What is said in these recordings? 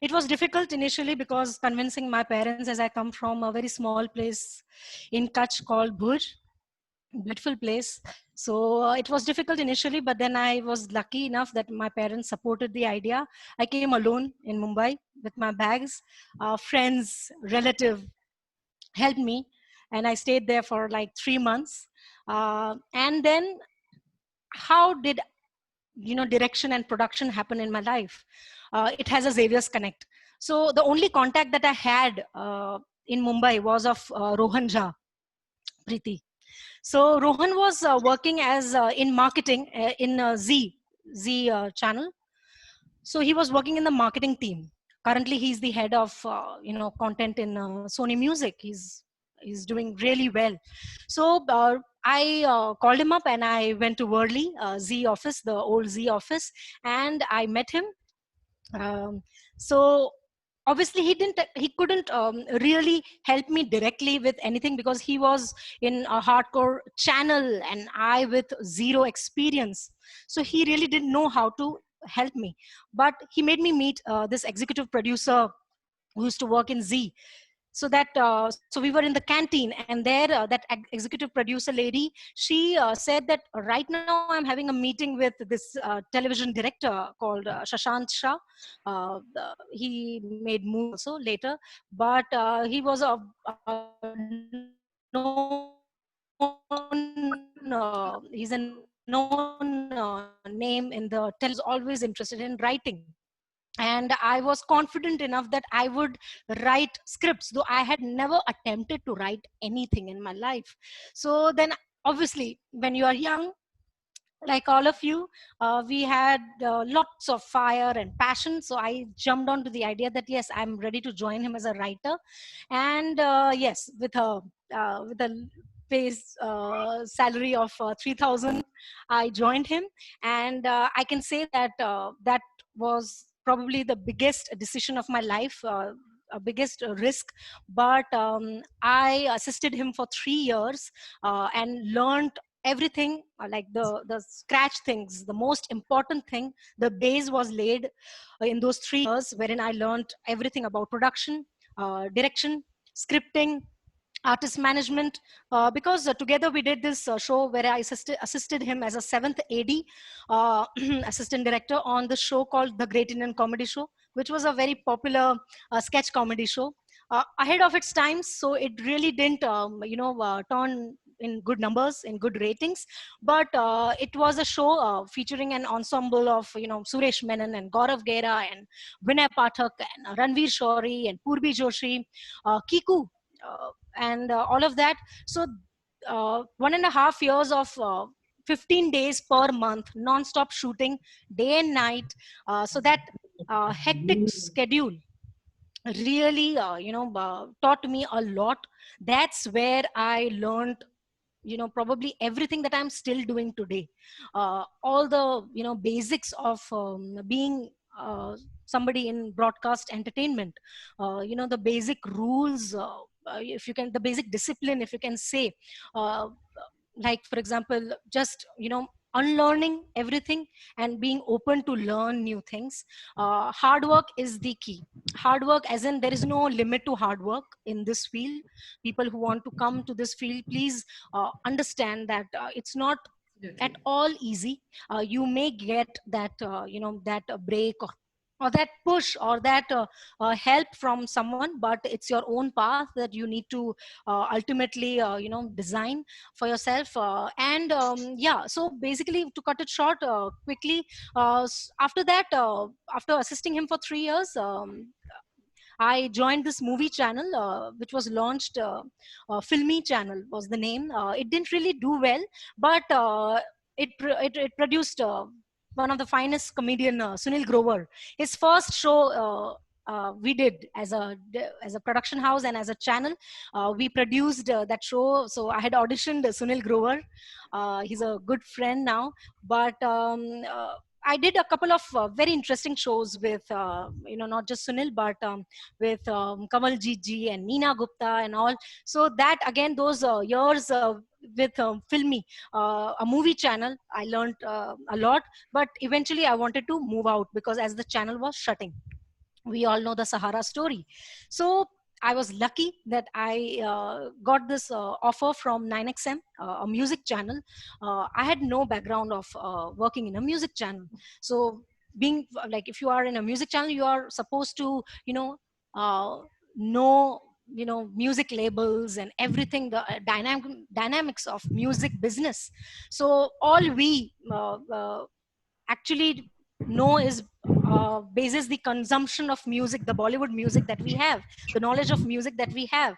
It was difficult initially because convincing my parents, as I come from a very small place in Kutch called Bhuj, beautiful place. So it was difficult initially, but then I was lucky enough that my parents supported the idea. I came alone in Mumbai with my bags. Friends, relative helped me, and I stayed there for like 3 months. And then, how did direction and production happen in my life? It has a Xavier's Connect. So the only contact that I had in Mumbai was of Rohan Jha, Preeti. So Rohan was working as in marketing in Z channel. So he was working in the marketing team. Currently, he's the head of content in Sony Music. He's doing really well. So I called him up and I went to Worli Z office, the old Z office, and I met him. So obviously he couldn't really help me directly with anything because he was in a hardcore channel and I with zero experience. So he really didn't know how to help me, but he made me meet this executive producer who used to work in Z. So we were in the canteen, and there that executive producer lady, she said that right now I'm having a meeting with this television director called Shashant Shah. He made movies also later, but he was a known he's a known name in the television. Was always interested in writing, and I was confident enough that I would write scripts, though I had never attempted to write anything in my life. So then, obviously, when you are young, like all of you, we had lots of fire and passion. So I jumped onto the idea that yes, I'm ready to join him as a writer. And yes, with a base salary of 3,000, I joined him. And I can say that that was probably the biggest decision of my life. A biggest risk, but I assisted him for 3 years and learned everything, like the scratch things. The most important thing, the base was laid in those 3 years, wherein I learned everything about production, direction, scripting, artist management, because together we did this show where I assisted him as a seventh AD, assistant director, on the show called The Great Indian Comedy Show, which was a very popular sketch comedy show ahead of its time. So it really didn't turn in good numbers, in good ratings, but it was a show featuring an ensemble of Suresh Menon and Gaurav Gera and Vinay Pathak and Ranveer Shori and Purbi Joshi, Kiku, and all of that. So 1.5 years of 15 days per month non-stop shooting, day and night. So that hectic schedule really taught me a lot. That's where I learned probably everything that I'm still doing today. All the basics of being somebody in broadcast entertainment, the basic rules, if you can, the basic discipline, if you can say, uh, like for example, just unlearning everything and being open to learn new things. Hard work is the key. Hard work, as in there is no limit to hard work in this field. People who want to come to this field, please understand that it's not at Definitely. all easy. You may get that that break, or that push, or that help from someone, but it's your own path that you need to ultimately design for yourself. And yeah, so basically, to cut it short quickly, after that, after assisting him for 3 years, I joined this movie channel, which was launched. Filmy Channel was the name. It didn't really do well, but it produced one of the finest comedian, Sunil Grover. His first show. We did as a production house and as a channel. We produced that show. So I had auditioned Sunil Grover. He's a good friend now, but I did a couple of very interesting shows with not just Sunil, but with Kamaljeet ji and Neena Gupta and all. So that again, those years with Filmy, a movie channel, I learned a lot. But eventually, I wanted to move out because as the channel was shutting. We all know the Sahara story. So I was lucky that I got this offer from 9XM, a music channel. I had no background of working in a music channel. So being like, if you are in a music channel, you are supposed to, uh, know, music labels and everything, the dynamics of music business. So all we actually know is basis the consumption of music, the Bollywood music that we have, the knowledge of music that we have.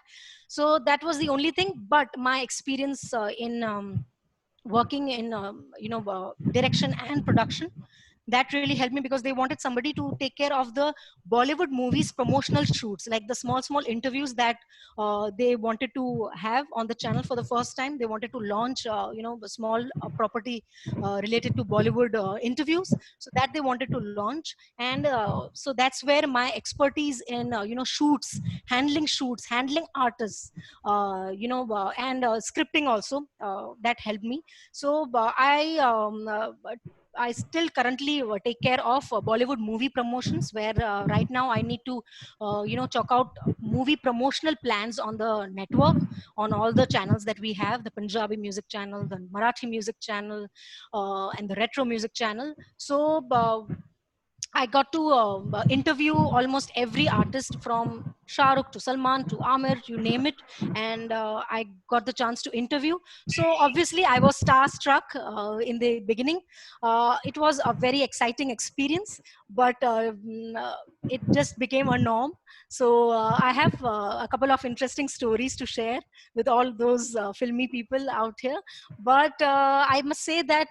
So that was the only thing. But my experience in working in direction and production, that really helped me, because they wanted somebody to take care of the Bollywood movies promotional shoots, like the small interviews that they wanted to have on the channel for the first time. They wanted to launch a small property related to Bollywood interviews, so that they wanted to launch. And so that's where my expertise in shoots, handling artists, and scripting also, that helped me. So I still currently take care of Bollywood movie promotions, where right now I need to, chalk out movie promotional plans on the network, on all the channels that we have, the Punjabi music channel, the Marathi music channel, and the retro music channel. So I got to interview almost every artist, from Shah Rukh to Salman to Amir, you name it. And I got the chance to interview. So obviously, I was starstruck in the beginning. It was a very exciting experience, but it just became a norm. So I have a couple of interesting stories to share with all those filmy people out here. But I must say that.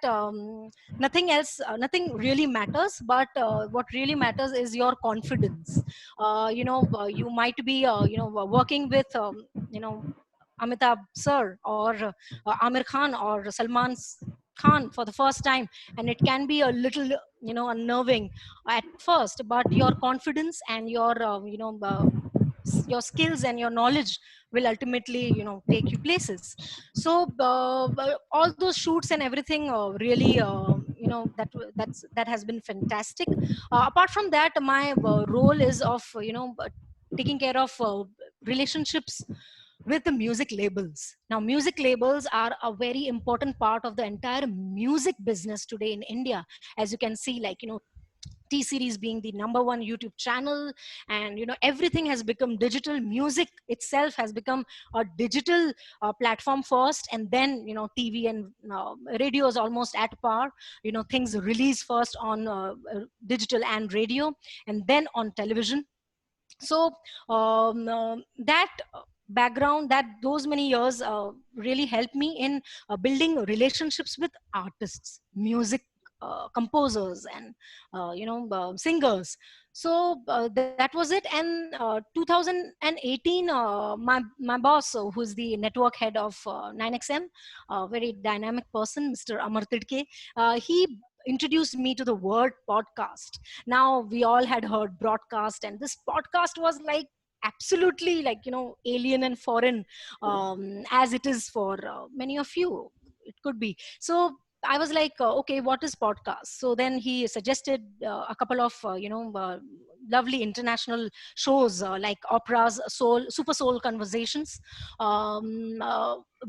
Nothing else, nothing really matters, but what really matters is your confidence. You might be working with Amitabh sir, or Amir Khan, or Salman Khan for the first time, and it can be a little unnerving at first, but your confidence and your skills and your knowledge will ultimately take you places. So all those shoots and everything really that has been fantastic. Apart from that, my role is of taking care of relationships with the music labels. Now, music labels are a very important part of the entire music business today in India. As you can see, like, T series being the number one YouTube channel, and everything has become digital. Music itself has become a digital platform first, and then TV and radio is almost at par. Things release first on digital and radio, and then on television. So that background, that those many years really helped me in building relationships with artists, music composers, and singers. So that was it. And 2018, my boss, who's the network head of 9XM, a very dynamic person, Mr. Amar Tidke, he introduced me to the word podcast. Now, we all had heard broadcast, and this podcast was like absolutely, like, alien and foreign, as it is for many of you, it could be. So I was like, okay, what is podcast? So then he suggested a couple of lovely international shows, like Opera's Super Soul Conversations, Vishen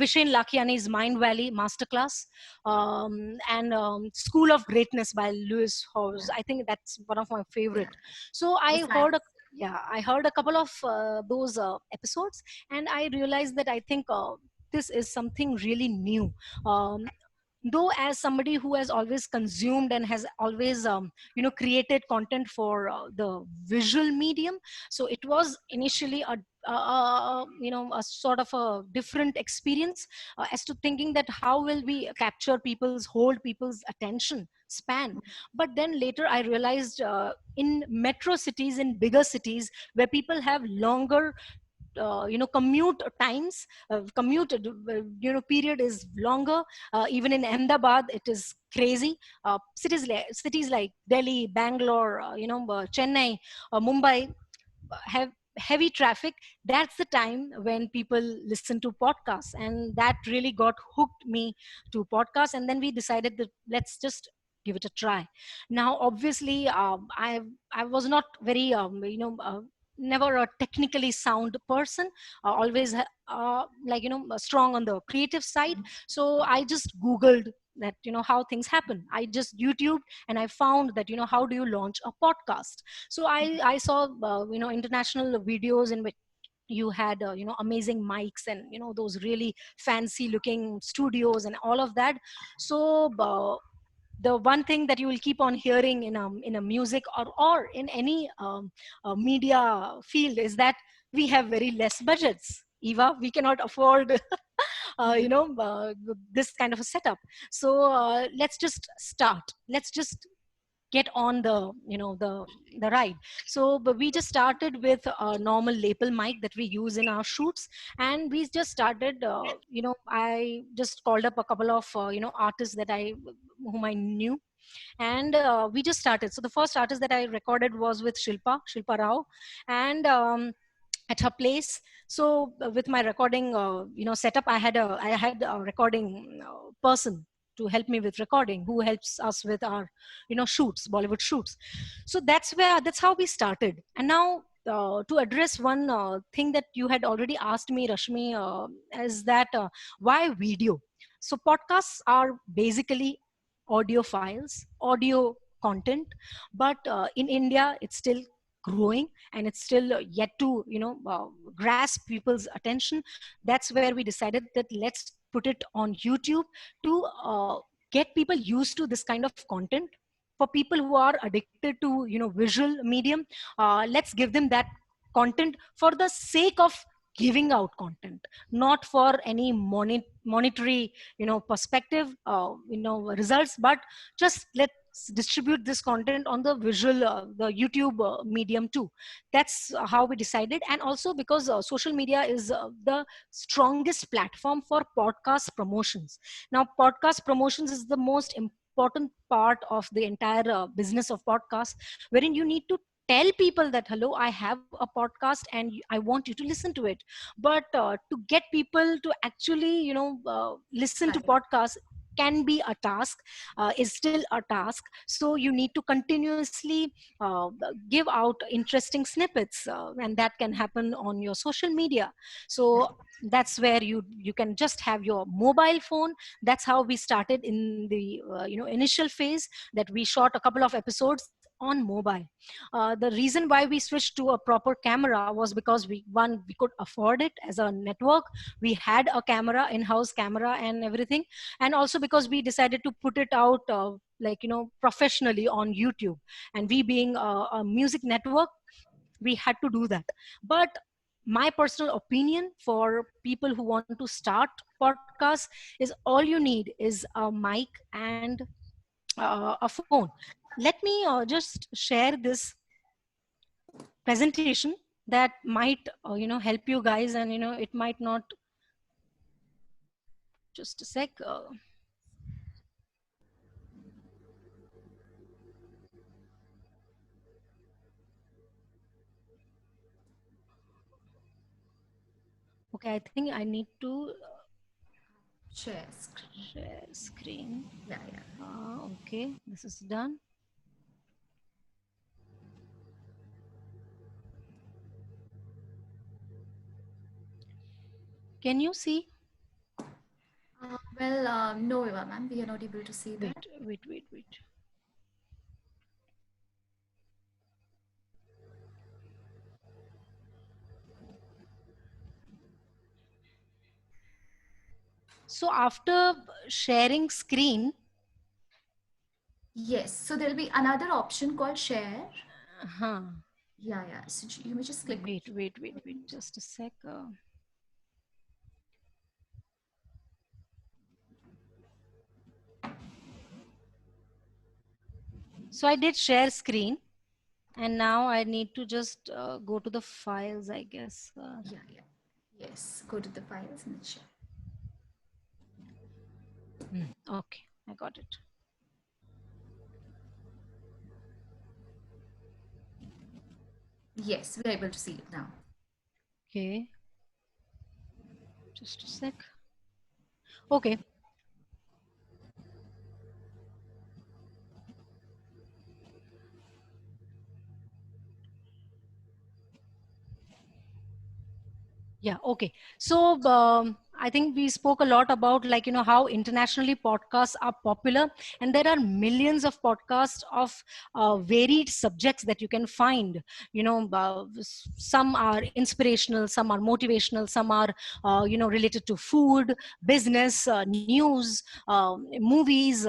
Lakiani's Mind Valley Masterclass, and School of Greatness by Lewis Howes. I think that's one of my favorite. So That's I nice. heard I heard a couple of those episodes, and I realized that I think this is something really new. Um, though, as somebody who has always consumed and has always created content for the visual medium, so it was initially a sort of a different experience, as to thinking that how will we capture people's, hold people's attention span. But then later I realized, in metro cities, in bigger cities, where people have longer commute times, period is longer. Even in Ahmedabad, it is crazy. Cities like Delhi, Bangalore, Chennai, Mumbai have heavy traffic. That's the time when people listen to podcasts, and that really got hooked me to podcasts. And then we decided that let's just give it a try. Now, obviously, I was not very never a technically sound person, always strong on the creative side. So I just googled that, how things happen. I just YouTube, and I found that, how do you launch a podcast. So I saw international videos in which you had amazing mics, and those really fancy looking studios and all of that. So the one thing that you will keep on hearing in a music, or in any media field, is that we have very less budgets. Eva, we cannot afford Yeah. this kind of a setup. So let's just start. Let's just get on the ride. So but we just started with a normal lapel mic that we use in our shoots, and we just started, I just called up a couple of artists that I whom I knew, and we just started. So the first artist that I recorded was with Shilpa Rao, and at her place. So with my recording setup, I had a recording person to help me with recording, who helps us with our shoots, Bollywood shoots. So that's how we started. And now, to address one thing that you had already asked me, Rashmi, is that why video. So podcasts are basically audio files, audio content, but in India it's still growing, and it's still yet to grasp people's attention. That's where we decided that let's put it on YouTube to get people used to this kind of content. For people who are addicted to visual medium, let's give them that content for the sake of giving out content, not for any monetary perspective, results, but just let's distribute this content on the visual, the YouTube medium too. That's how we decided. And also because social media is the strongest platform for podcast promotions. Now, podcast promotions is the most important part of the entire business of podcast, wherein you need to tell people that, hello, I have a podcast and I want you to listen to it. But to get people to actually listen to Yeah, yeah. podcasts can be a task, is still a task. So you need to continuously give out interesting snippets, and that can happen on your social media. So Right. that's where you can just have your mobile phone. That's how we started in the initial phase, that we shot a couple of episodes on mobile. The reason why we switched to a proper camera was because we could afford it as a network. We had a camera, in-house camera and everything. And also because we decided to put it out professionally on YouTube. And we being a music network, we had to do that. But my personal opinion for people who want to start podcasts is, all you need is a mic and a phone. Let me just share this presentation that might help you guys, and it might not. Just a sec. Okay, I think I need to Share screen. share screen. Yeah, yeah. Okay, this is done. Can you see? No, Eva, ma'am, we are not able to see that. Wait. So after sharing screen, Yes, so there'll be another option called share. huh, Yeah, yeah. So you may just click. wait, just a sec. So I did share screen, and now I need to just go to the files, I guess. Yeah, yeah. Yes, go to the files and share. Okay, I got it. Yes, we are able to see it now. Okay, just a sec. Okay, Yeah, okay. So I think we spoke a lot about, like, how internationally podcasts are popular, and there are millions of podcasts of varied subjects that you can find. Some are inspirational, some are motivational, some are related to food, business, news, movies,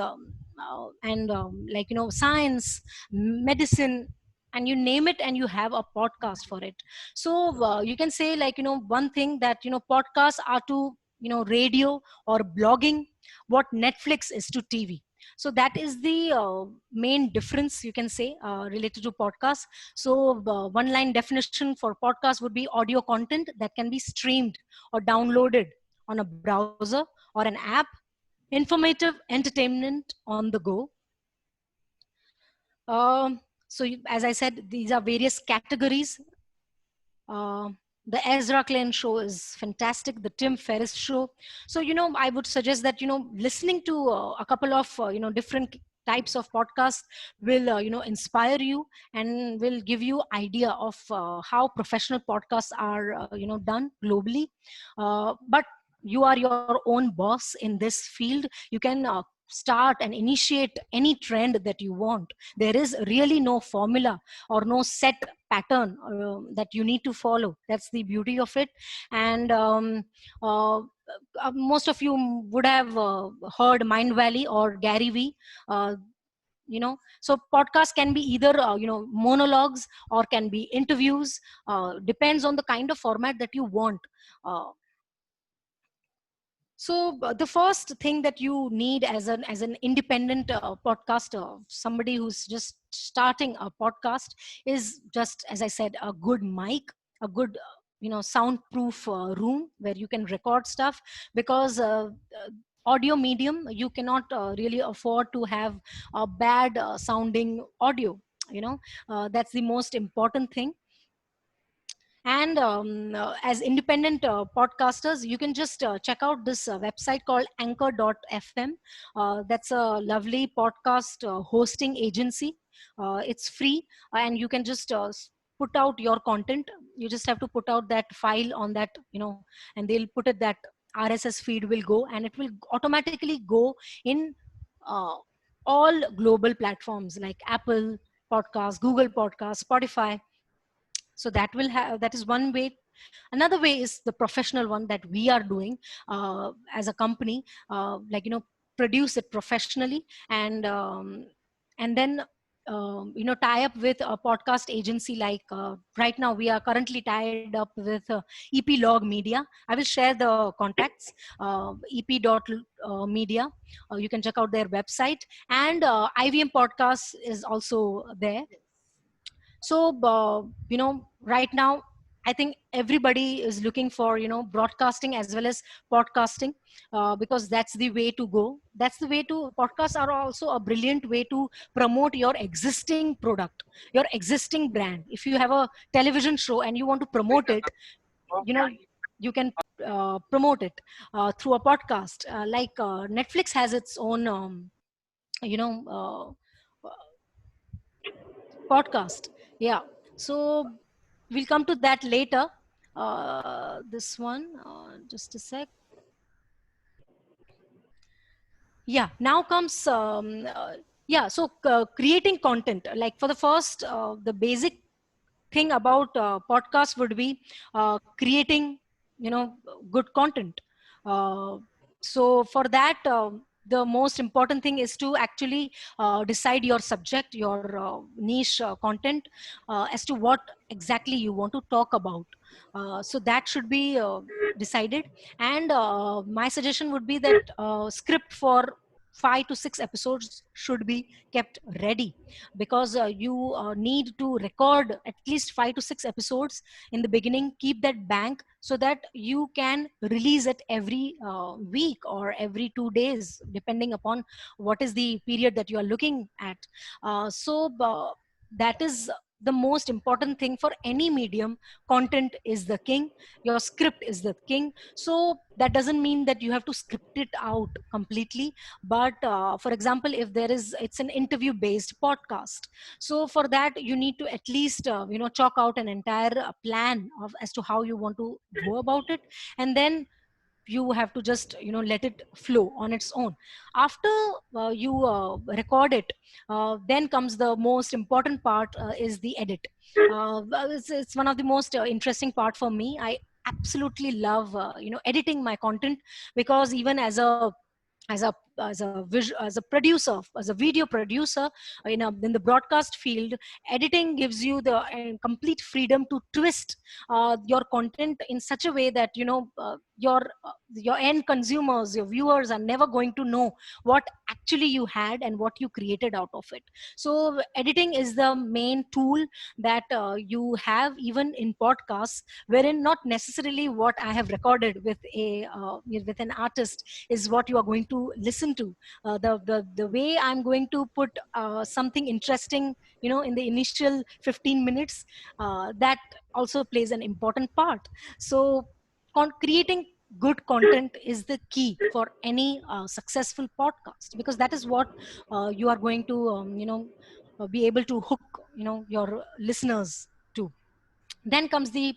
and like, science, medicine, and you name it, and you have a podcast for it. So you can say, like, one thing that, podcasts are to, radio or blogging what Netflix is to TV. So that is the main difference, you can say, related to podcasts. So one line definition for podcast would be audio content that can be streamed or downloaded on a browser or an app, informative entertainment on the go. As I said, these are various categories. uh, the Ezra Klein show is fantastic. The Tim Ferriss show. So, I would suggest that, listening to a couple of, different types of podcasts will, inspire you and will give you idea of how professional podcasts are, done globally. But you are your own boss in this field. You can start and initiate any trend that you want. There is really no formula or no set pattern that you need to follow. That's the beauty of it. And uh, most of you would have heard Mind Valley or Gary Vee. uh, so podcast can be either monologues or can be interviews. Depends on the kind of format that you want. uh, the first thing that you need as an independent podcaster, somebody who's just starting a podcast, is just, as I said, a good mic, a good soundproof room where you can record stuff. Because audio medium, you cannot really afford to have a bad sounding audio. That's the most important thing. And as independent podcasters, you can just check out this website called anchor.fm. That's a lovely podcast hosting agency. It's free, and you can just put out your content. You just have to put out that file on that, and they'll put it, that RSS feed will go, and it will automatically go in uh, all global platforms like Apple Podcasts, Google Podcasts, Spotify. So that is one way. Another way is the professional one that we are doing as a company. Like, produce it professionally, and then tie up with a podcast agency. Like, right now we are currently tied up with EP Log Media. I will share the contacts. EP.media. You can check out their website. And IVM Podcast is also there. So right now, I think everybody is looking for, broadcasting as well as podcasting, because that's the way to go. That's the way to Podcasts are also a brilliant way to promote your existing product, your existing brand. If you have a television show and you want to promote it, you know you can promote it through a podcast. Like, Netflix has its own you know podcast. Yeah. So we'll come to that later. This one, just a sec. Yeah, now comes yeah. So creating content, like, for the first, the basic thing about podcast would be creating, good content. uh, so for that, the most important thing is to actually decide your subject, your niche content, as to what exactly you want to talk about. So that should be decided. And my suggestion would be that script for 5 to 6 episodes should be kept ready, because you need to record at least 5 to 6 episodes in the beginning. Keep that bank so that you can release it every week or every 2 days, depending upon what is the period that you are looking at. So that is the most important thing for any medium. Content is the king, your script is the king. So that doesn't mean that you have to script it out completely, but for example, if there is, it's an interview based podcast, so for that you need to at least chalk out an entire plan of as to how you want to go about it, and then you have to just let it flow on its own. After you record it, then comes the most important part, is the edit. It's one of the most interesting part for me. I absolutely love editing my content, because even as a as a producer, as a video producer, in the broadcast field, editing gives you the complete freedom to twist your content in such a way that your end consumers, your viewers, are never going to know what actually you had and what you created out of it. So editing is the main tool that you have even in podcasts, wherein not necessarily what I have recorded with a with an artist is what you are going to listen to. The way I'm going to put something interesting in the initial 15 minutes, that also plays an important part. So creating good content is the key for any successful podcast, because that is what you are going to be able to hook your listeners to. Then comes the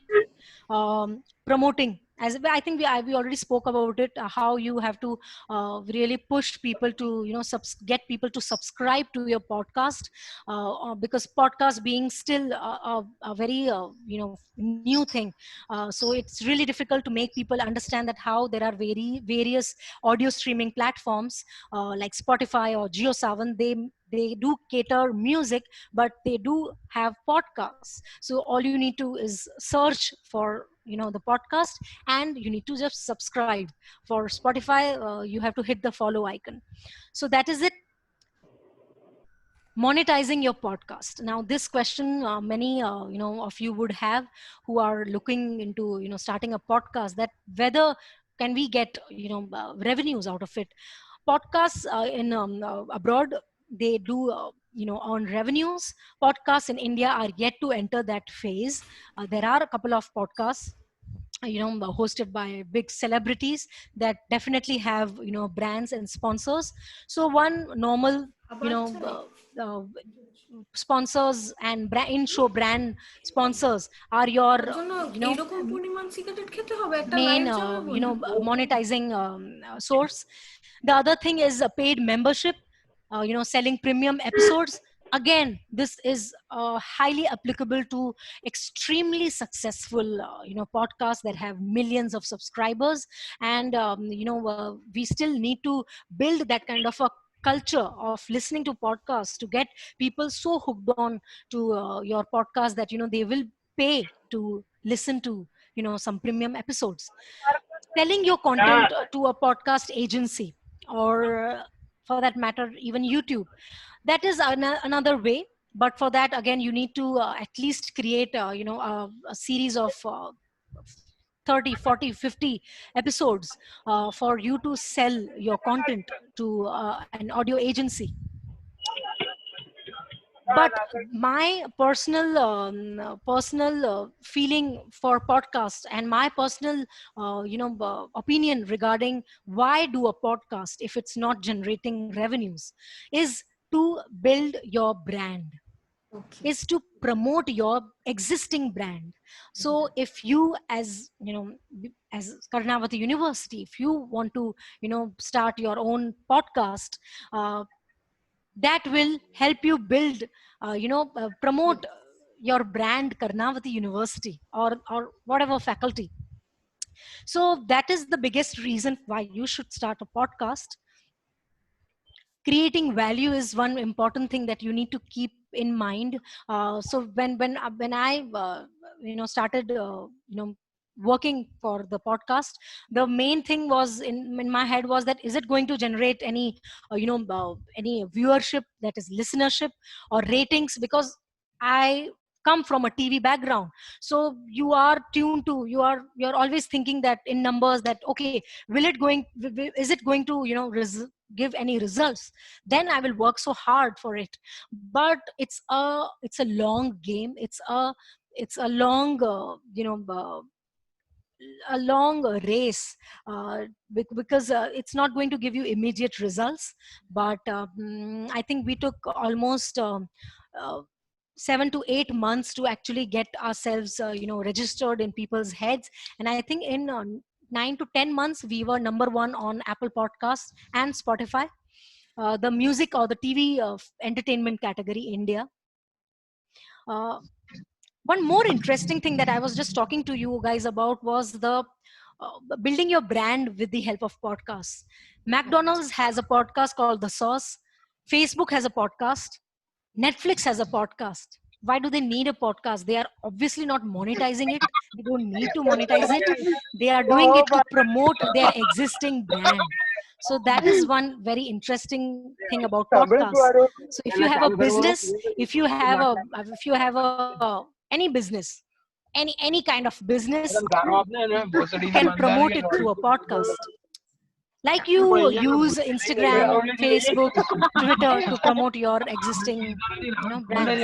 promoting. As I think we already spoke about it, how you have to really push people to get people to subscribe to your podcast, because podcast being still a very new thing, so it's really difficult to make people understand that how there are various audio streaming platforms like Spotify or JioSavan. They do cater music, but they do have podcasts. So all you need to is search for the podcast, and you need to just subscribe. For Spotify, you have to hit the follow icon. So that is it. Monetizing your podcast. Now this question, many of you would have, who are looking into starting a podcast, that whether can we get revenues out of it. Podcasts in abroad, they do earn revenues. Podcasts in India are yet to enter that phase. There are a couple of podcasts hosted by big celebrities that definitely have brands and sponsors. So one normal you আবার know চলে sponsors and in show brand sponsors are your তার জন্য এরকম পরিমাণ cigarette খেতে হবে, একটা life main চালাবো না। monetizing source. The other thing is a paid membership, selling premium episodes. Again, this is highly applicable to extremely successful podcasts that have millions of subscribers. And we still need to build that kind of a culture of listening to podcasts to get people so hooked on to your podcast that they will pay to listen to some premium episodes. Selling your content to a podcast agency, or for that matter even YouTube, that is another way. But for that, again, you need to at least create a series of 30, 40, 50 episodes for you to sell your content to an audio agency. But my personal feeling for podcast, and my personal opinion regarding why do a podcast if it's not generating revenues, is to build your brand, Okay. is to promote your existing brand. So if you, as as Karnavati University, if you want to start your own podcast, uh, that will help you build promote your brand, Karnavati University, or whatever faculty. So that is the biggest reason why you should start a podcast. Creating value is one important thing that you need to keep in mind. So when I started working for the podcast, the main thing was in my head was that, is it going to generate any any viewership, that is listenership, or ratings? Because I come from a TV background, so you are tuned to, you're always thinking that in numbers, that okay, is it going to give any results, then I will work so hard for it. But it's a long game, it's a long a long race, because it's not going to give you immediate results. But I think we took almost uh, 7 to 8 months to actually get ourselves registered in people's heads. And I think in 9 to 10 months we were number one on Apple Podcasts and Spotify, the music or the TV entertainment category India. uh, One more interesting thing that I was just talking to you guys about was the building your brand with the help of podcasts. McDonald's has a podcast called The Sauce. Facebook has a podcast. Netflix has a podcast. Why do they need a podcast? They are obviously not monetizing it. They don't need to monetize it. They are doing it to promote their existing brand. So that is one very interesting thing about podcasts. So if you have a business, if you have any business, any kind of business, you can promote it through a podcast. Like you use Instagram, Facebook, Twitter to promote your existing brand.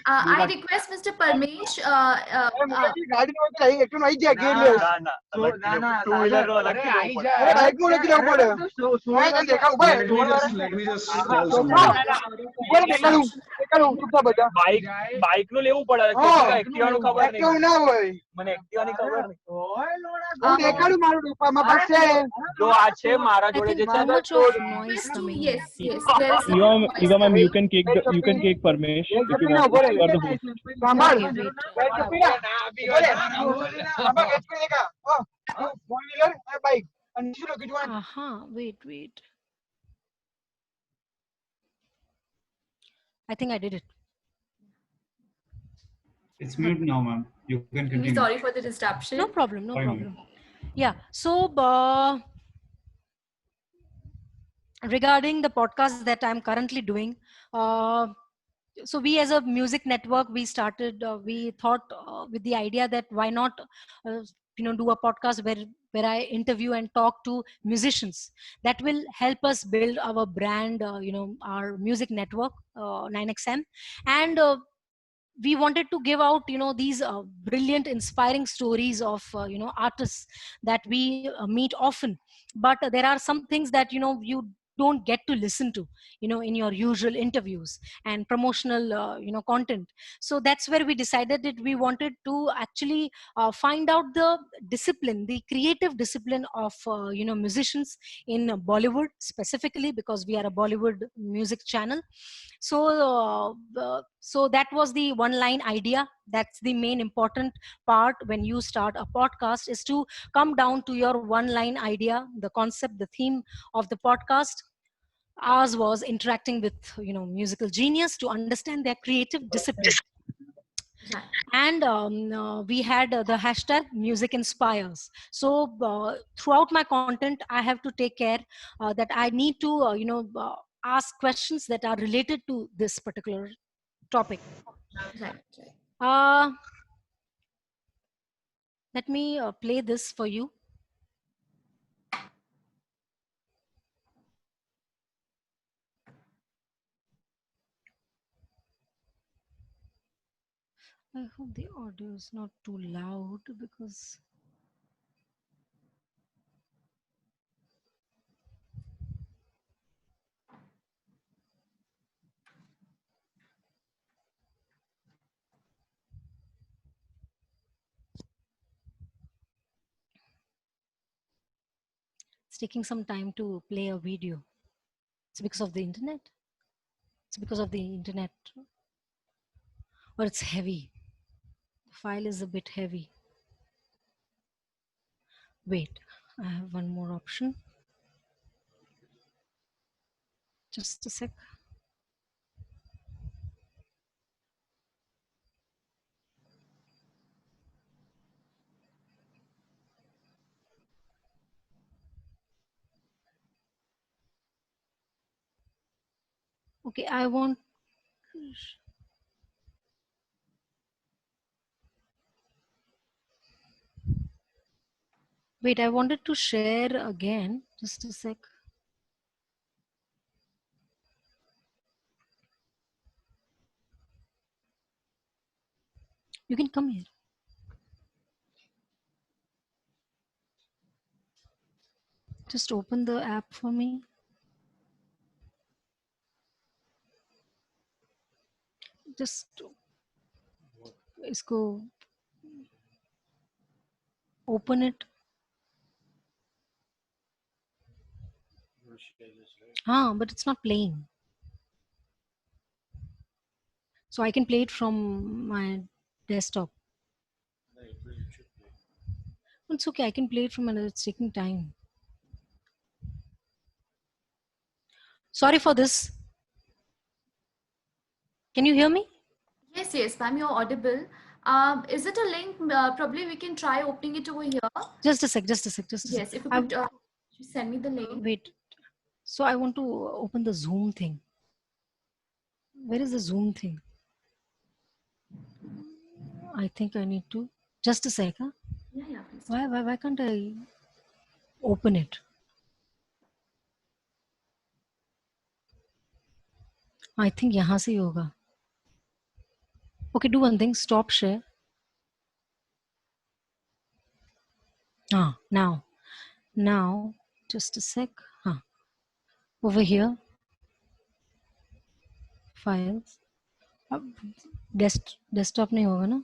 I request Mr. Parmesh. Let me just call someone. Bike નું લેવું પડે, Activa નું ખબર નહીં, મને Activa ની ખબર નહીં. જો આ છે મારા I જોડે think જે છે too much of noise coming in. Yes, yes. There is Eva ma'am, you can take Parmesh if you want. You are the host. Wait. I think I did it. It's mute now, ma'am. You can continue. Sorry for the disruption. No problem. Yeah. So regarding the podcast that I'm currently doing, so we as a music network, we thought with the idea that why not do a podcast where I interview and talk to musicians. That will help us build our brand, our music network, 9XM. And we wanted to give out these brilliant, inspiring stories of artists that we meet often. But there are some things that you don't get to listen to in your usual interviews and promotional content. So that's where we decided that we wanted to actually find out the discipline, the creative discipline of musicians in Bollywood specifically, because we are a Bollywood music channel. So that was the one line idea. That's the main important part when you start a podcast, is to come down to your one line idea, the concept, the theme of the podcast. Ours was interacting with musical genius to understand their creative discipline. And we had the hashtag music inspires. So throughout my content, I have to take care that I need to ask questions that are related to this particular topic. Let me play this for you. I hope the audio is not too loud, because it's taking some time to play a video. It's because of the internet. Or it's heavy. The file is a bit heavy. Wait, I have one more option. Just a sec. Okay, I want. Wait, I wanted to share again. Just a sec. You can come here. Just open the app for me. Just इसको open it. But it's not playing. So I can play it from my desktop. It's okay. I can play it from another. It's taking time. Sorry for this. Can you hear me? Yes, yes, ma'am, you're audible. Is it a link? Probably we can try opening it over here. Just a sec. Yes, if you could send me the link. Wait. So I want to open the Zoom thing. Where is the Zoom thing? I think I need to. Just a sec. Huh? Yeah, please. Why can't I open it? I think यहाँ से ही होगा. Okay, do one thing. Stop share. Now, just a sec. Over here, files. Desktop नहीं होगा ना?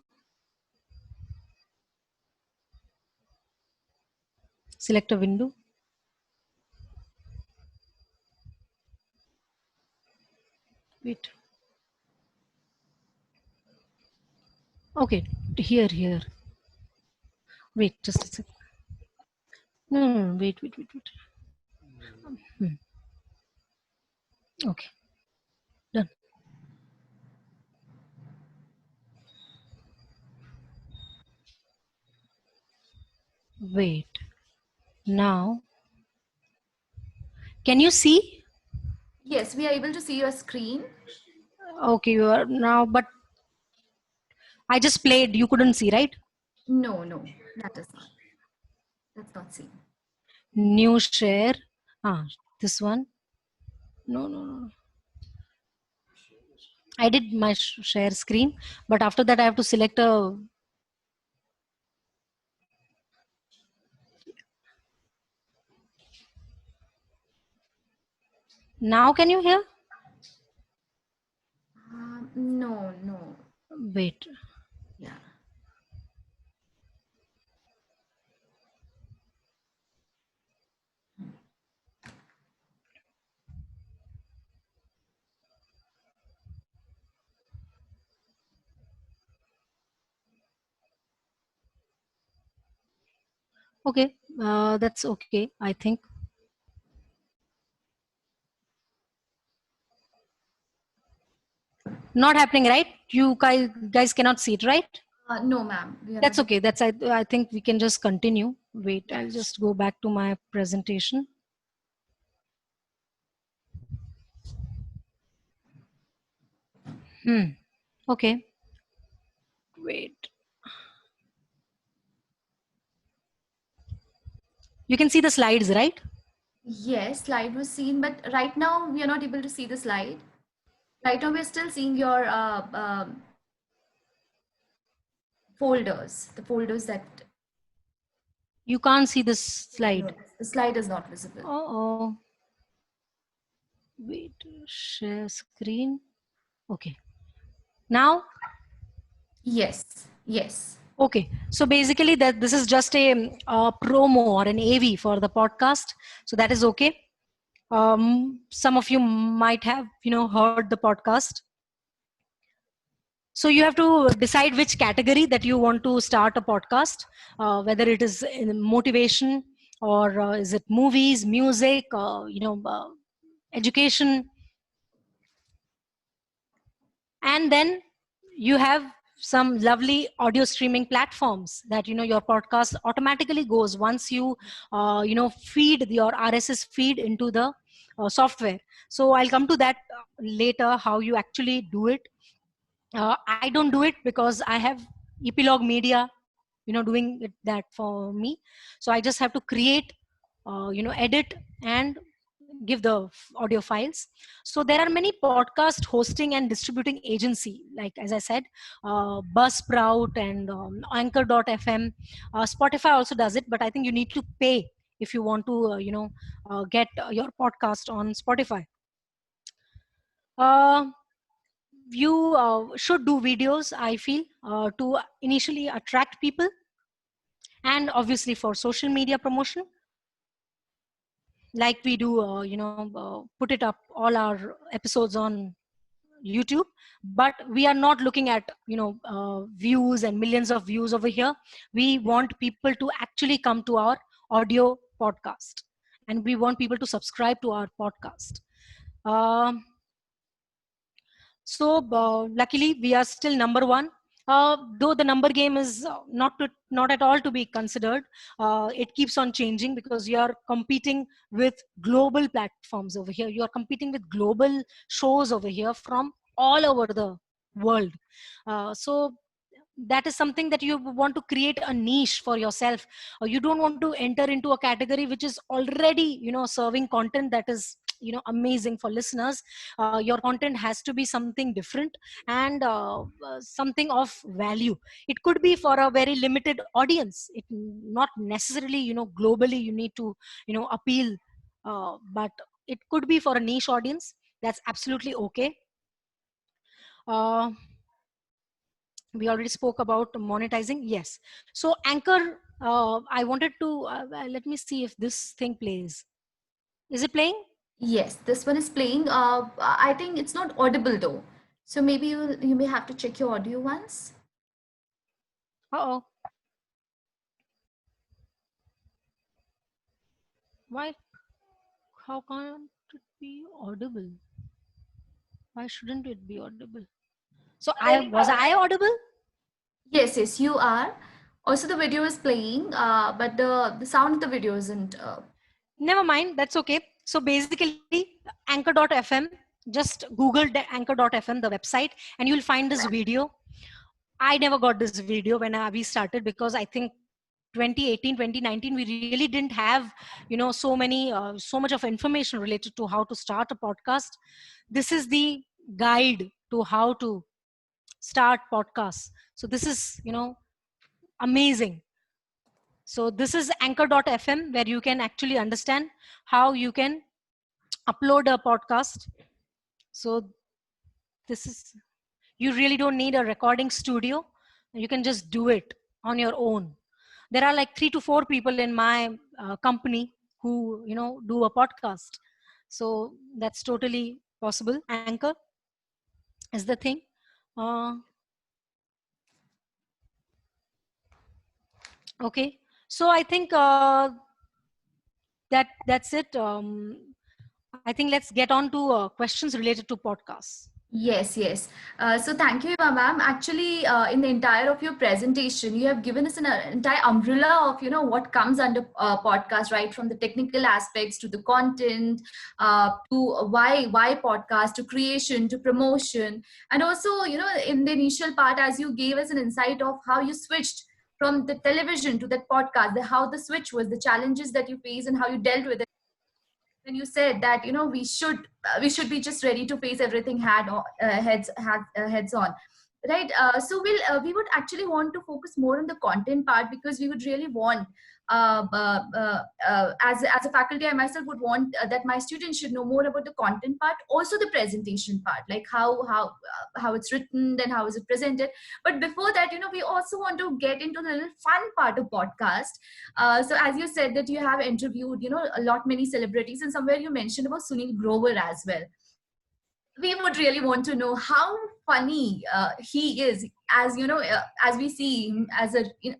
Select a window. Wait. Okay, here. Wait, just a sec. No, wait. Okay, done. Wait. Now, can you see? Yes, we are able to see your screen. Okay, you are now, but I just played. You couldn't see, right? No, that is not. That's not seen. New share. This one. No. I did my share screen, but after that I have to select a. Now can you hear? No. Wait. Yeah. Okay, that's okay, I think. Not happening, right? You guys cannot see it, right? No, ma'am. That's okay. I think we can just continue. Wait, I'll just go back to my presentation. Okay. Wait. You can see the slides, right? Yes, slide was seen, but right now we are not able to see the slide. Right now we're still seeing your folders, the folders that... You can't see this slide. The slide is not visible. Oh. Wait, share screen. Okay. Now? Yes. Okay. So basically this is just a promo or an AV for the podcast. So that is okay. Some of you might have, heard the podcast. So you have to decide which category that you want to start a podcast, whether it is in motivation or is it movies, music, education. And then you have some lovely audio streaming platforms that, your podcast automatically goes once you, feed your RSS feed into the software. So I'll come to that later, how you actually do it. I don't do it because I have Epilogue Media, doing that for me. So I just have to create, edit and give the audio files. So there are many podcast hosting and distributing agency, like as I said, Buzzsprout and Anchor.fm. Spotify also does it, but I think you need to pay if you want to, get your podcast on Spotify. Uh, you should do videos, I feel, to initially attract people, and obviously for social media promotion, like we do, put it up all our episodes on YouTube. But we are not looking at, views and millions of views over here. We want people to actually come to our audio podcast, and we want people to subscribe to our podcast. um, So luckily, we are still number one. Though the number game is not at all to be considered. It keeps on changing because you are competing with global platforms over here. You are competing with global shows over here from all over the world. So that is something that you want to create a niche for yourself. You don't want to enter into a category which is already, serving content that is, amazing for listeners. Your content has to be something different and something of value. It could be for a very limited audience. It not necessarily, globally you need to, appeal, but it could be for a niche audience. That's absolutely okay. uh, we already spoke about monetizing. Yes. So Anchor, I wanted to let me see if this thing plays. Is it playing? Yes, this one is playing. I think it's not audible though. So maybe you may have to check your audio once. Uh-oh. Why? How can't it be audible? Why shouldn't it be audible? So I audible? Yes, you are. Also, the video is playing, but the sound of the video isn't. Never mind. That's okay. So basically, Anchor.fm, just Google Anchor.fm, the website, and you'll find this video. I never got this video when we started, because I think 2018 2019 we really didn't have, so much of information related to how to start a podcast. This is the guide to how to start podcasts. So this is, amazing. So this is Anchor.fm, where you can actually understand how you can upload a podcast. So this is, you really don't need a recording studio. You can just do it on your own. There are like 3 to 4 people in my company who, do a podcast. So that's totally possible. Anchor is the thing. Okay. So I think that's it. I think let's get on to questions related to podcasts. Yes. So thank you, Eva ma'am. Actually, in the entire of your presentation, you have given us an entire umbrella of, what comes under podcast, right? From the technical aspects to the content, to why podcast, to creation, to promotion. And also, in the initial part, as you gave us an insight of how you switched from the television to that podcast, how the switch was, the challenges that you face and how you dealt with it. When you said that we should be just ready to face everything heads on, right? So we would actually want to focus more on the content part, because we would really want as a faculty, I myself would want that my students should know more about the content part, also the presentation part, like how it's written and how is it presented. But before that, we also want to get into the little fun part of podcast. So as you said that you have interviewed, a lot many celebrities, and somewhere you mentioned about Sunil Grover as well. We would really want to know how funny he is, as as we see him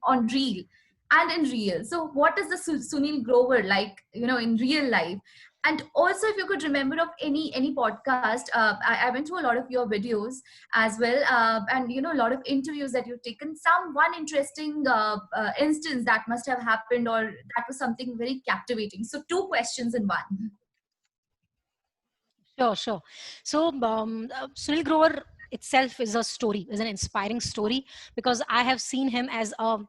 on reel and in real. So what is the Sunil Grover like, in real life? And also, if you could remember of any podcast, I went to a lot of your videos as well, and a lot of interviews that you've taken. One interesting instance that must have happened, or that was something very captivating. So 2 questions in one. Sure, sure. So, Sunil Grover itself is a story, is an inspiring story, because I have seen him as a,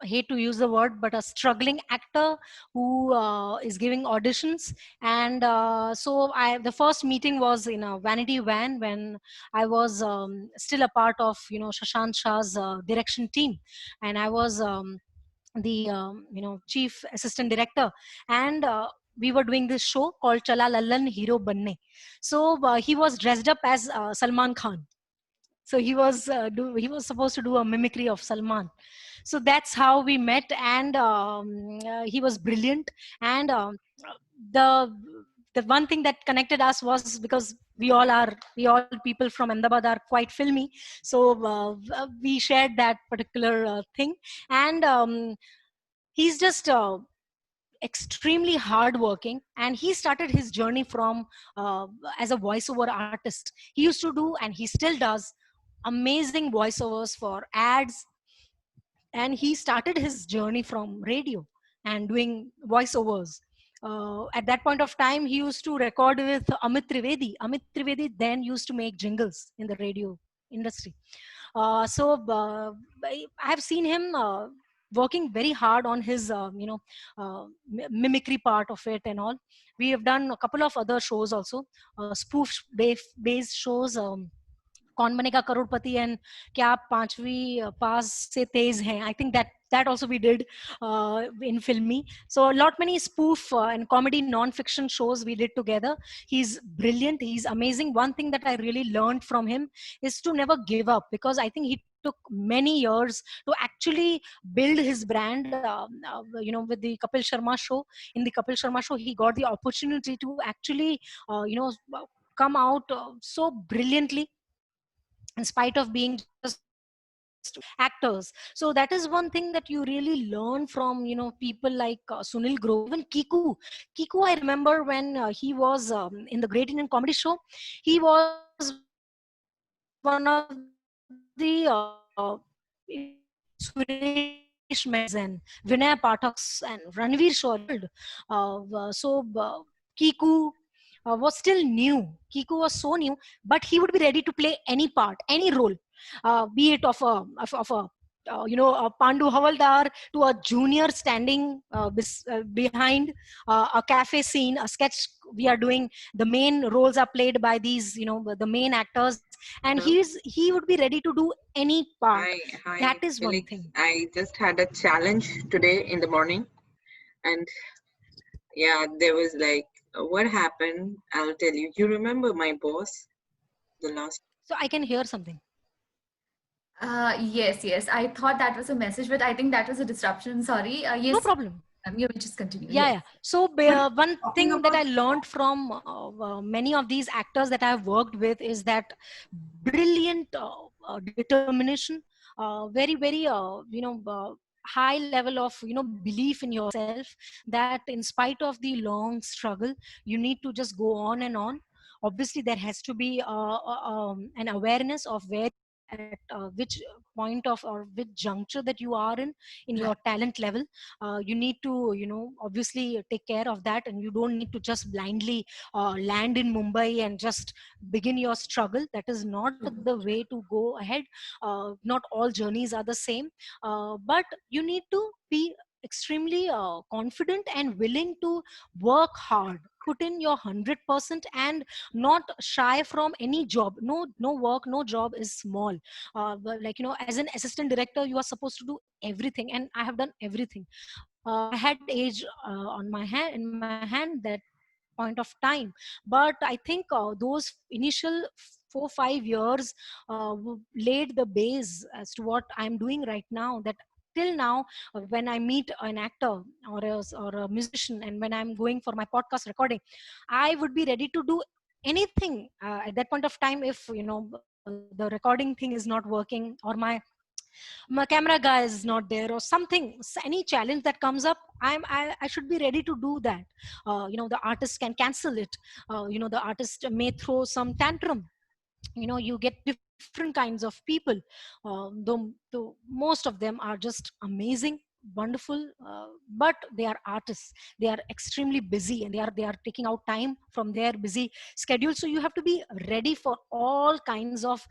I hate to use the word, but a struggling actor who is giving auditions. And the first meeting was in a vanity van when I was still a part of, Shashant Shah's direction team. And I was the chief assistant director, and we were doing this show called Chala Lallan Hero Banne. So he was dressed up as Salman Khan. So he was supposed to do a mimicry of Salman. So that's how we met, and he was brilliant. And the the one thing that connected us was because we all people from Ahmedabad are quite filmy. So we shared that particular thing. And he's just extremely hardworking, and he started his journey from as a voiceover artist. He used to do, and he still does, amazing voiceovers for ads. And he started his journey from radio and doing voiceovers. At that point of time, he used to record with Amit Trivedi. Amit Trivedi then used to make jingles in the radio industry. I have seen him working very hard on his, mimicry part of it and all. We have done a couple of other shows also, spoof-based shows. कौन बनेगा करोड़पति and क्या आप पांचवी पास से तेज हैं I think that also we did in filmy. So a lot many spoof and comedy non-fiction shows we did together. He's brilliant, he's amazing. One thing that I really learned from him is to never give up, because I think he took many years to actually build his brand. With the Kapil Sharma show, in the Kapil Sharma show he got the opportunity to actually come out so brilliantly in spite of being just actors. So that is one thing that you really learn from people like Sunil Grover, even Kiku. I remember when he was in the Great Indian Comedy Show, he was one of the Suresh Mehtas and Vinay Pathaks and Ranveer Shori. Kiku was still new. Kiku was so new, but he would be ready to play any part, any role, be it of a a Pandu Havaldar to a junior standing behind a cafe scene, a sketch we are doing. The main roles are played by these, the main actors, and he would be ready to do any part. Hi, That is one Felix. thing. I just had a challenge today in the morning, and yeah, there was like, what happened? I'll tell you. You remember my boss, the last? So I can hear something. Yes. I thought that was a message, but I think that was a disruption. Sorry. Yes. No problem. You will just continue. Yeah, Yes. yeah. So one thing that I learned from many of these actors that I've worked with is that brilliant determination, very high level of belief in yourself, that in spite of the long struggle you need to just go on and on. Obviously there has to be an awareness of where at which point of or which juncture that you are in your talent level. You need to obviously take care of that, and you don't need to just blindly land in Mumbai and just begin your struggle. That is not the way to go ahead. Not all journeys are the same, but you need to be extremely confident and willing to work hard, put in your 100%, and not shy from any job. No work, no job is small. But like as an assistant director you are supposed to do everything, and I have done everything. I had age in my hand that point of time, but I think those initial 4-5 years laid the base as to what I'm doing right now. That till now, when I meet an actor or a musician, and when I'm going for my podcast recording, I would be ready to do anything at that point of time. If the recording thing is not working, or my camera guy is not there, or something, any challenge that comes up, I should be ready to do that. The artist can cancel it. The artist may throw some tantrum. You get different kinds of people. Though most of them are just amazing, wonderful, but they are artists. They are extremely busy, and they are taking out time from their busy schedule. So you have to be ready for all kinds of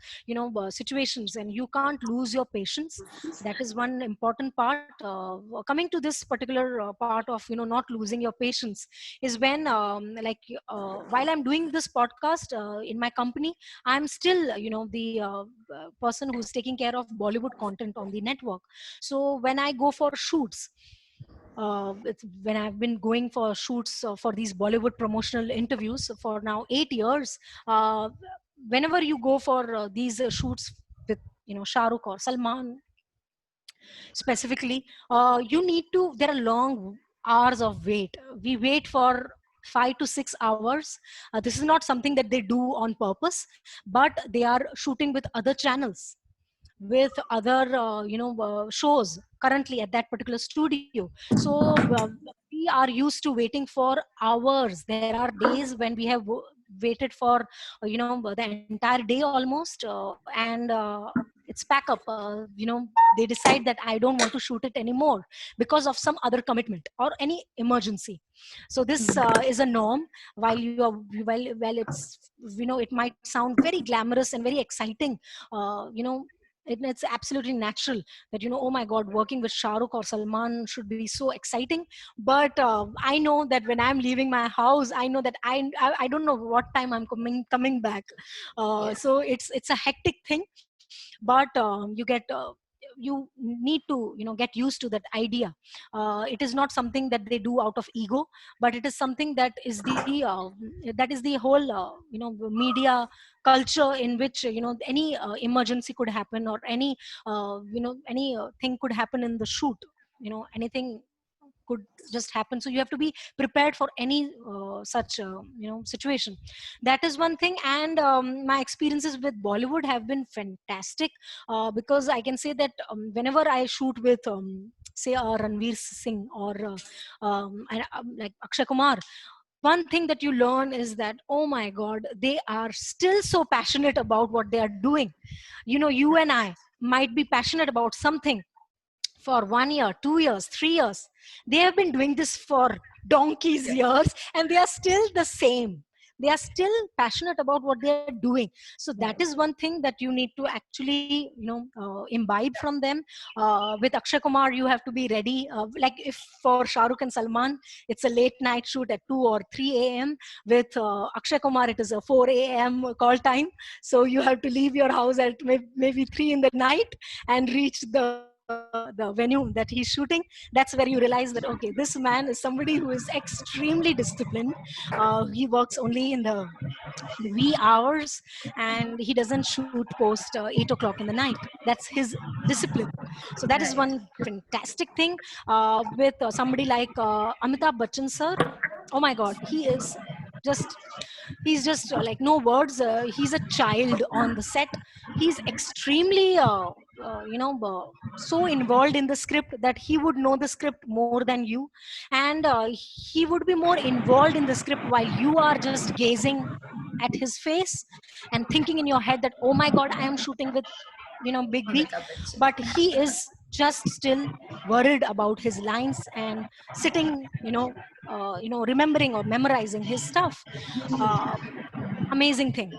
situations, and you can't lose your patience. That is one important part. Coming to this particular part of not losing your patience is when while I'm doing this podcast in my company, I'm still the person who's taking care of Bollywood content on the network. So when I go for shoots, when I've been going for shoots for these Bollywood promotional interviews for now 8 years, uh, whenever you go for these shoots with Shah Rukh or Salman specifically, you need to, there are long hours of wait. We wait for 5 to 6 hours. This is not something that they do on purpose, but they are shooting with other channels, with other shows currently at that particular studio. So we are used to waiting for hours. There are days when we have waited for the entire day almost, and it's pack up. They decide that I don't want to shoot it anymore because of some other commitment or any emergency. So this is a norm. While you are, well, it's, it might sound very glamorous and very exciting, it's absolutely natural that oh my god, working with Shah Rukh or Salman should be so exciting. But I know that when I'm leaving my house, I know that I don't know what time I'm coming back. So it's a hectic thing. But you need to get used to that idea. It is not something that they do out of ego, but it is something that is the whole media culture in which any emergency could happen, or any thing could happen in the shoot. Anything could just happen, so you have to be prepared for any such situation. That is one thing. And my experiences with Bollywood have been fantastic, because I can say that whenever I shoot with say Ranveer Singh or like Akshay Kumar, one thing that you learn is that, oh my god, they are still so passionate about what they are doing. You and I might be passionate about something for 1 year, 2 years, 3 years. They have been doing this for donkey's years, and they are still the same. They are still passionate about what they are doing. So that is one thing that you need to actually imbibe from them. With Akshay Kumar, you have to be ready. Like if for Shah Rukh and Salman, it's a late night shoot at 2 or 3 a.m. With Akshay Kumar, it is a 4 a.m. call time. So you have to leave your house at maybe 3 in the night and reach the venue that he's shooting. That's where you realize that, okay, this man is somebody who is extremely disciplined. He works only in the wee hours, and he doesn't shoot post 8 o'clock in the night. That's his discipline. So that is Right. one fantastic thing. With somebody like Amitabh Bachchan sir, oh my god, just he's just like no words. He's a child on the set. He's extremely so involved in the script that he would know the script more than you. And he would be more involved in the script while you are just gazing at his face and thinking in your head that, oh my god, I am shooting with Big B. Amitabh Bachchan. But he is just still worried about his lines and sitting remembering or memorizing his stuff. uh, Amazing thing.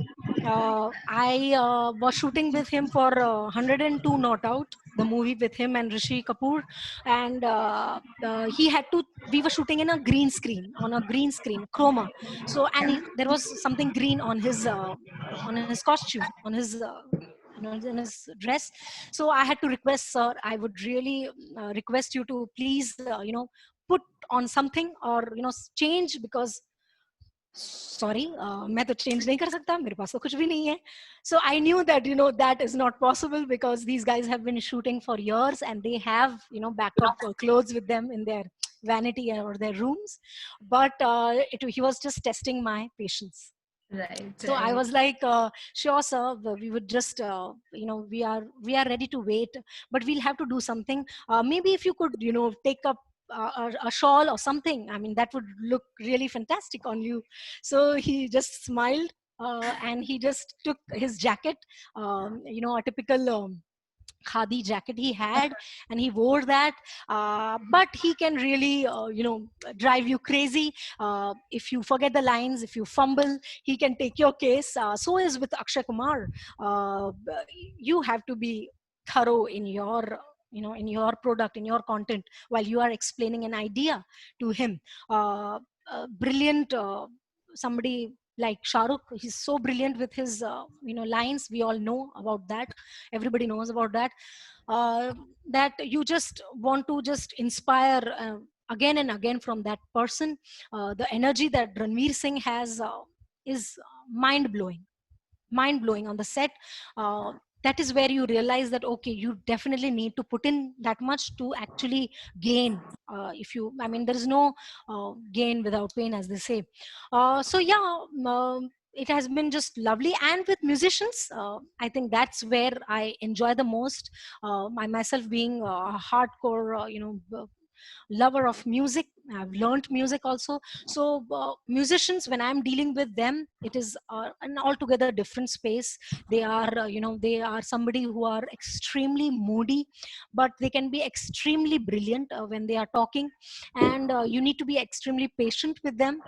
I was shooting with him for 102 Not Out, the movie with him and Rishi Kapoor, and he had to. We were shooting in a green screen, on a green screen, chroma. So, and there was something green on his costume, on his in his dress. So I had to request, sir, I would really request you to please put on something, or change, because sorry मैं तो change नहीं कर सकता, मेरे पास तो कुछ भी नहीं है. So I knew that that is not possible, because these guys have been shooting for years and they have backup clothes with them in their vanity or their rooms. But he was just testing my patience. Right. So I was like, sure sir, we would just we are ready to wait, but we'll have to do something. Maybe if you could take up a shawl or something, I mean, that would look really fantastic on you. So he just smiled, and he just took his jacket, a typical khadi jacket he had, and he wore that. But he can really drive you crazy. If you forget the lines, if you fumble, he can take your case. So is with Akshay Kumar. uh, you have to be thorough in your in your product, in your content, while you are explaining an idea to him. Brilliant. Somebody like Shahrukh, he's so brilliant with his lines. We all know about that. Everybody knows about that. uh, that you just want to just inspire again and again from that person. The energy that Ranveer Singh has is mind blowing on the set. uh, that is where you realize that okay, you definitely need to put in that much to actually gain. If you I mean, there is no gain without pain, as they say. So yeah, it has been just lovely. And with musicians, I think that's where I enjoy the most. I myself being a hardcore lover of music, I've learned music also. So musicians, when I'm dealing with them, it is an altogether different space. They are they are somebody who are extremely moody, but they can be extremely brilliant when they are talking. And you need to be extremely patient with them.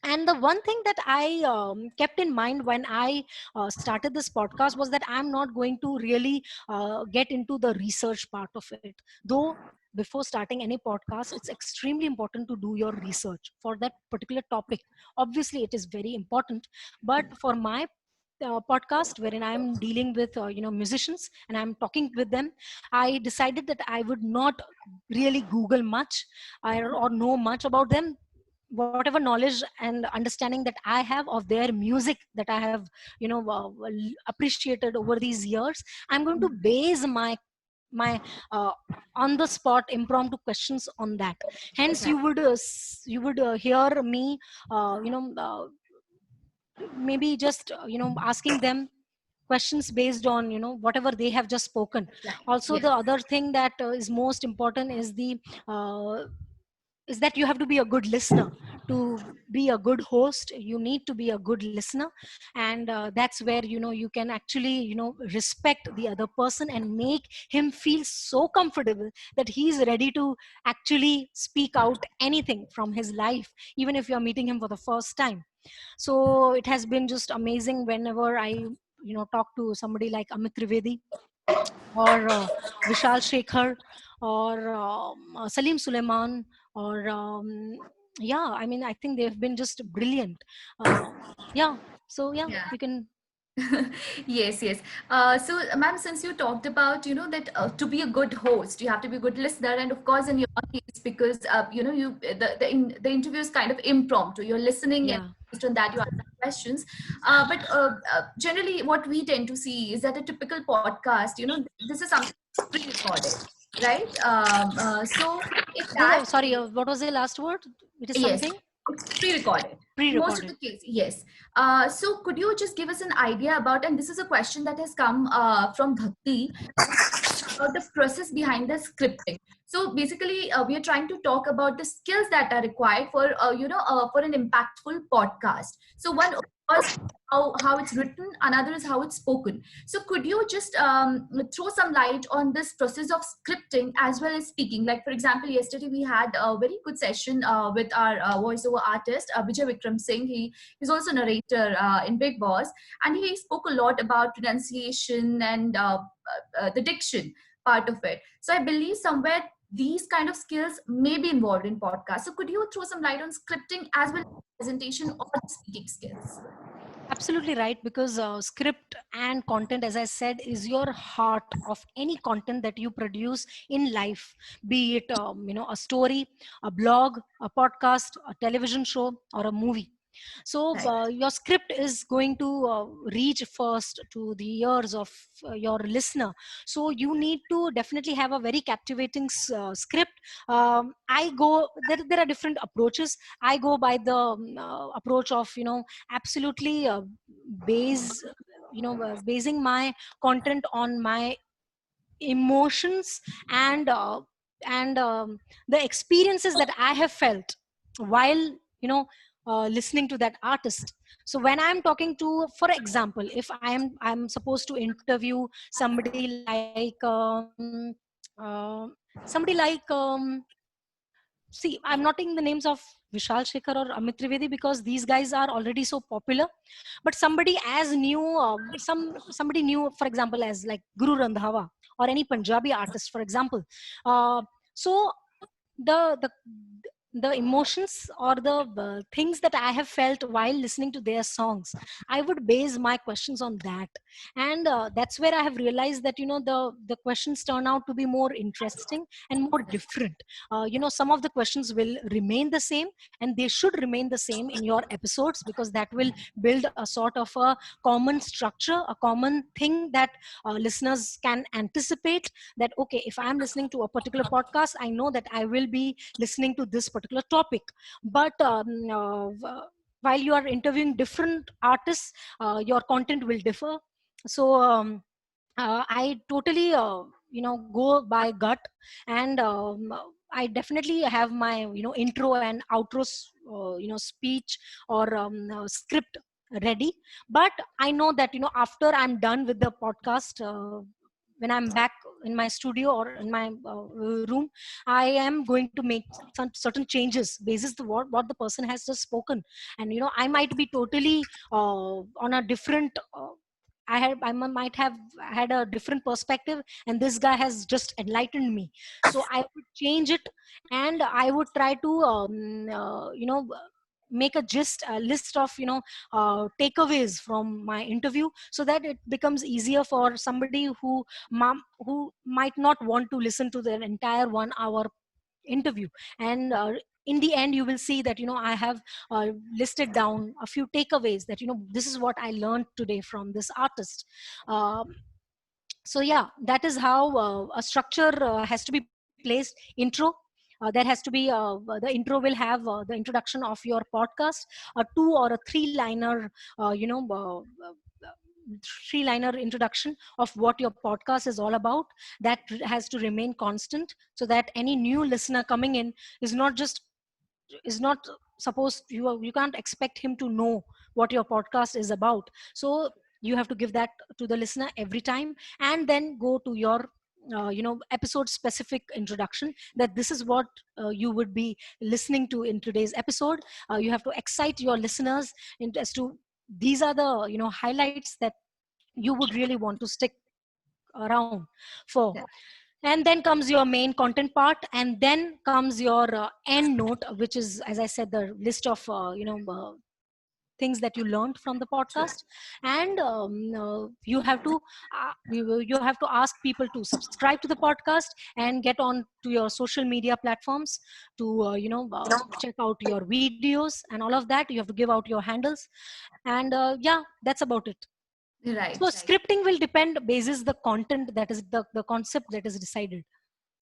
And the one thing that I kept in mind when I started this podcast was that I'm not going to really get into the research part of it. Though before starting any podcast, it's extremely important to do your research for that particular topic. Obviously it is very important, but for my podcast, wherein I'm dealing with musicians and I'm talking with them, I decided that I would not really Google much, or know much about them. Whatever knowledge and understanding that I have of their music, that I have appreciated over these years, I'm going to base my on the spot impromptu questions on that. Hence you would hear me maybe just asking them questions based on whatever they have just spoken. Also, the other thing that is most important uh, is that you have to be a good listener. To be a good host, you need to be a good listener. And that's where you can actually respect the other person and make him feel so comfortable that he's ready to actually speak out anything from his life, even if you're meeting him for the first time. So it has been just amazing whenever I talk to somebody like Amit Trivedi, or Vishal Shekhar, or Salim Suleiman, or yeah, I mean, I think they've been just brilliant. Yeah, so yeah, Yeah. you can. Yes, yes. So, ma'am, since you talked about, that to be a good host, you have to be a good listener, and of course, in your case, because the interview is kind of impromptu. You're listening, and Yeah, based on that, you answer questions. But generally, what we tend to see is that a typical podcast, this is something pre-recorded, right? So, in that sorry, case, what was the last word? It is yes, something it's pre-recorded. In most of pre-recorded. the cases, yes. So could you just give us an idea about, and this is a question that has come from Bhakti, about the process behind the scripting. So basically, we are trying to talk about the skills that are required for, for an impactful podcast. So one, of course, how it's written, another is how it's spoken. So could you just throw some light on this process of scripting as well as speaking? Like, for example, yesterday we had a very good session with our voiceover artist, Vijay Vikram Singh. He's also a narrator in Big Boss, and he spoke a lot about pronunciation and the diction part of it. So I believe somewhere these kind of skills may be involved in podcasts. So could you throw some light on scripting as well as presentation or speaking skills? Absolutely right, because script and content, as I said, is your heart of any content that you produce in life, be it a story, a blog, a podcast, a television show, or a movie. So Right. your script is going to reach first to the ears of your listener. So you need to definitely have a very captivating script. I go there are different approaches. I go by the approach of absolutely base basing my content on my emotions and the experiences that I have felt while listening to that artist. So when I'm talking to, for example, if I'm supposed to interview somebody like somebody like see, I'm not taking the names of Vishal Shekhar or Amit Trivedi because these guys are already so popular. But somebody as new, somebody new, for example, as like Guru Randhawa or any Punjabi artist, for example. So the the emotions or the things that I have felt while listening to their songs, I would base my questions on that. And that's where I have realized that, the questions turn out to be more interesting and more different. Some of the questions will remain the same, and they should remain the same in your episodes, because that will build a sort of a common structure, a common thing that listeners can anticipate, that okay, if I'm listening to a particular podcast, I know that I will be listening to this particular topic. But while you are interviewing different artists, your content will differ. So I totally go by gut. And I definitely have my intro and outro speech or script ready. But I know that after I'm done with the podcast, when I'm back in my studio or in my room, I am going to make some certain changes basis the what the person has just spoken. And I might be totally on a different might have had a different perspective, and this guy has just enlightened me. So I would change it, and I would try to make a list of takeaways from my interview, so that it becomes easier for somebody who might not want to listen to the entire 1 hour interview. And in the end, you will see that I have listed down a few takeaways, that this is what I learned today from this artist. So yeah, that is how a structure has to be placed. Intro, there has to be the intro will have the introduction of your podcast, a 2 or 3 liner uh, you know uh, uh, 3 liner introduction of what your podcast is all about. That has to remain constant, so that any new listener coming in is not supposed, you can't expect him to know what your podcast is about. So you have to give that to the listener every time, and then go to your episode specific introduction, that this is what you would be listening to in today's episode. You have to excite your listeners as to these are the highlights that you would really want to stick around for. Yeah. And then comes your main content part, and then comes your end note, which is, as I said, the list of things that you learned from the podcast. And you have to you have to ask people to subscribe to the podcast and get on to your social media platforms to check out your videos and all of that. You have to give out your handles. And yeah, that's about it. Right, So right. scripting will depend basis the content, that is the concept that is decided.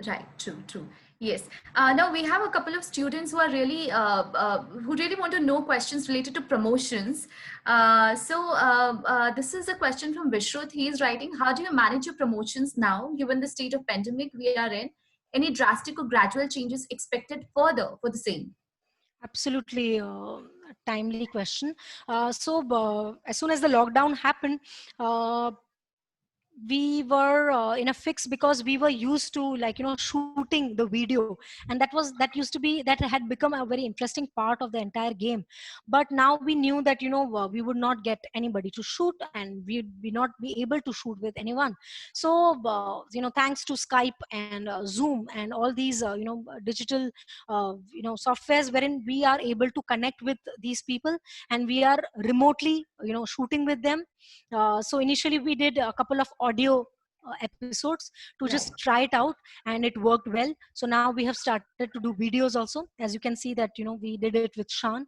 Right, true, true. Yes. Now we have a couple of students who are really who really want to know questions related to promotions. This is a question from Vishruth. He is writing, how do you manage your promotions now, given the state of pandemic we are in? Any drastic or gradual changes expected further for the same? Absolutely timely question. As soon as the lockdown happened, we were in a fix, because we were used to shooting the video, and that used to be, that had become a very interesting part of the entire game. But now we knew that we would not get anybody to shoot, and we'd be not be able to shoot with anyone. So thanks to Skype and Zoom and all these digital softwares, wherein we are able to connect with these people, and we are remotely shooting with them. So initially we did a couple of audio episodes to just Right. try it out, and it worked well. So now we have started to do videos also. As you can see that we did it with Shan,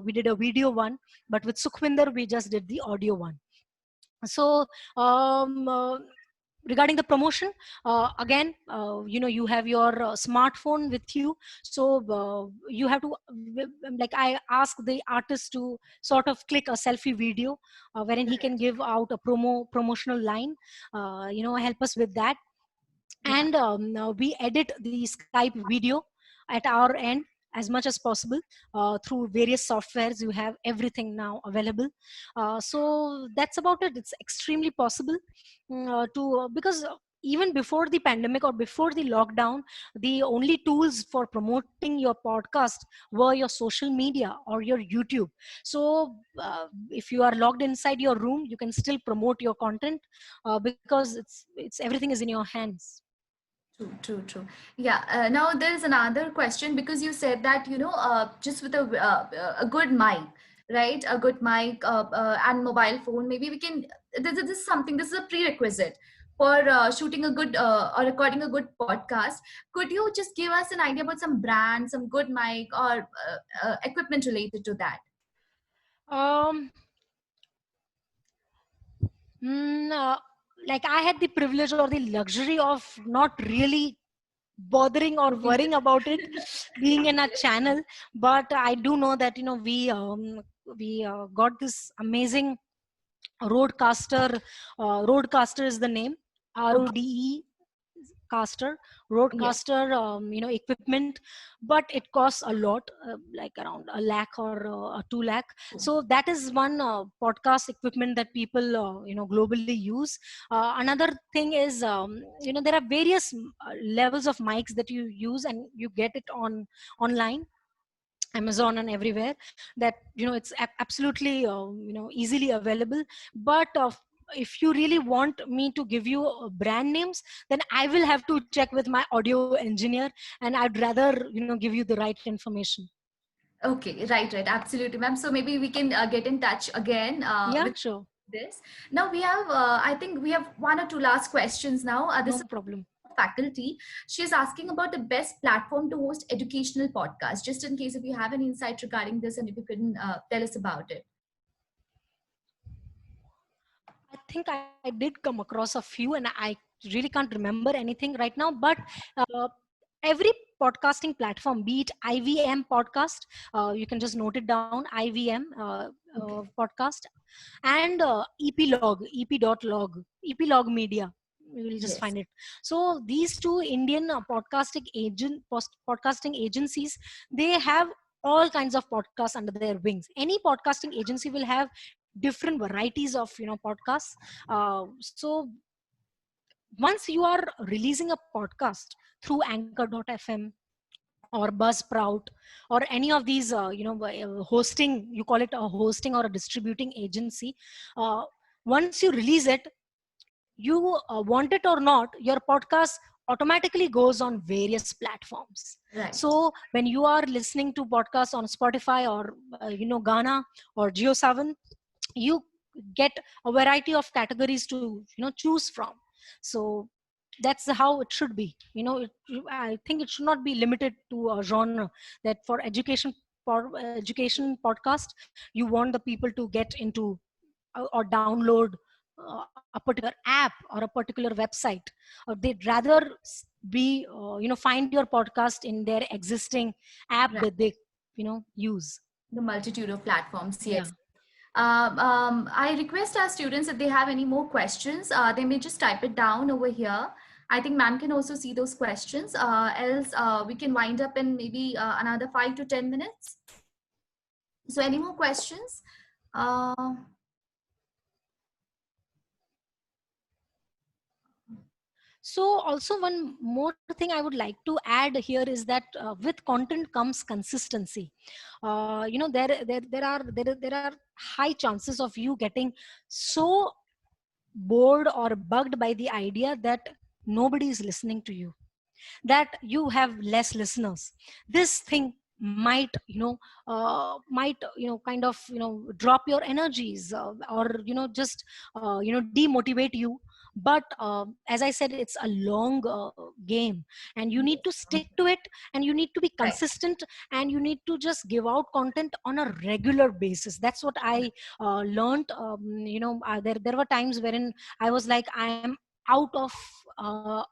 we did a video one, but with Sukhvinder we just did the audio one. So regarding the promotion, again, you have your smartphone with you. So you have to like I ask the artist to sort of click a selfie video, wherein he can give out a promotional line, help us with that. Yeah. And we edit the Skype video at our end, as much as possible through various softwares. You have everything now available. So that's about it. It's extremely possible because even before the pandemic or before the lockdown, the only tools for promoting your podcast were your social media or your YouTube. So if you are logged inside your room, you can still promote your content because it's everything is in your hands. True, true, true. Yeah. Now there is another question, because you said that, just with a good mic, right? A good mic and mobile phone, maybe we can. This is something. This is a prerequisite for shooting a good or recording a good podcast. Could you just give us an idea about some brand, some good mic or equipment related to that? Um, like I had the privilege or the luxury of not really bothering or worrying about it being in a channel, but I do know that we got this amazing roadcaster. Roadcaster is the name. RODE caster, Yes. roadcaster, equipment, but it costs a lot, like around a lakh or 2 lakh. So that is one podcast equipment that people globally use. Another thing is, there are various levels of mics that you use, and you get it online, Amazon and everywhere, that it's absolutely easily available. But if you really want me to give you brand names, then I will have to check with my audio engineer, and I'd rather give you the right information. Okay, right, right, absolutely, ma'am. So maybe we can get in touch again Yeah, with sure. this. Now we have, I think we have one or two last questions now. This No is problem. faculty. She's asking about the best platform to host educational podcasts, just in case if you have any insight regarding this and if you can tell us about it. I think I did come across a few, and I really can't remember anything right now. But uh, every podcasting platform, be it IVM podcast, you can just note it down, IVM podcast, and ep.log, eplog media. You will just Yes. find it. So these two Indian podcasting agencies, they have all kinds of podcasts under their wings. Any podcasting agency will have different varieties of podcasts. So once you are releasing a podcast through anchor.fm or Buzzsprout or any of these hosting, you call it a hosting or a distributing agency, uh, once you release it, you want it or not, your podcast automatically goes on various platforms. Right. So when you are listening to podcasts on Spotify or Ghana or Geo7, you get a variety of categories to choose from. So that's how it should be. I think it should not be limited to a genre, that for education podcast, you want the people to get into or download a particular app or a particular website, or they'd rather be find your podcast in their existing app Right. that they use. The multitude of platforms. Yeah. Yes. I request our students, if they have any more questions, they may just type it down over here. I think ma'am can also see those questions. Else we can wind up in maybe another 5 to 10 minutes. So any more questions? So also one more thing I would like to add here is that with content comes consistency. There are high chances of you getting so bored or bugged by the idea that nobody is listening to you, that you have less listeners. This thing might kind of drop your energies, or just demotivate you. But as I said, it's a long game, and you need to stick to it, and you need to be Right. consistent, and you need to just give out content on a regular basis. That's what I learned. There were times wherein I was like, I am out of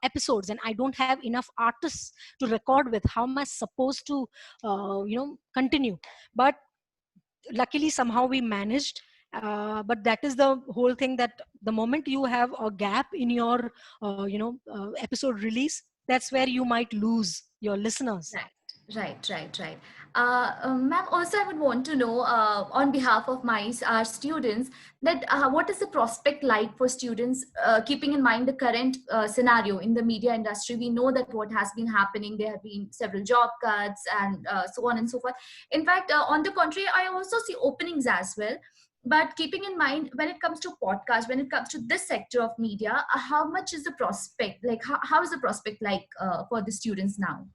episodes and I don't have enough artists to record with. How am I supposed to continue? But luckily somehow we managed. But that is the whole thing, that the moment you have a gap in your episode release, that's where you might lose your listeners. Right. Right. Ma'am, also I would want to know, on behalf of our students, that what is the prospect like for students, keeping in mind the current scenario in the media industry? We know that what has been happening, there have been several job cuts and so on and so forth. In fact, on the contrary, I also see openings as well. But keeping in mind, when it comes to podcast, when it comes to this sector of media, how much is the prospect? Like, how is the prospect like for the students now?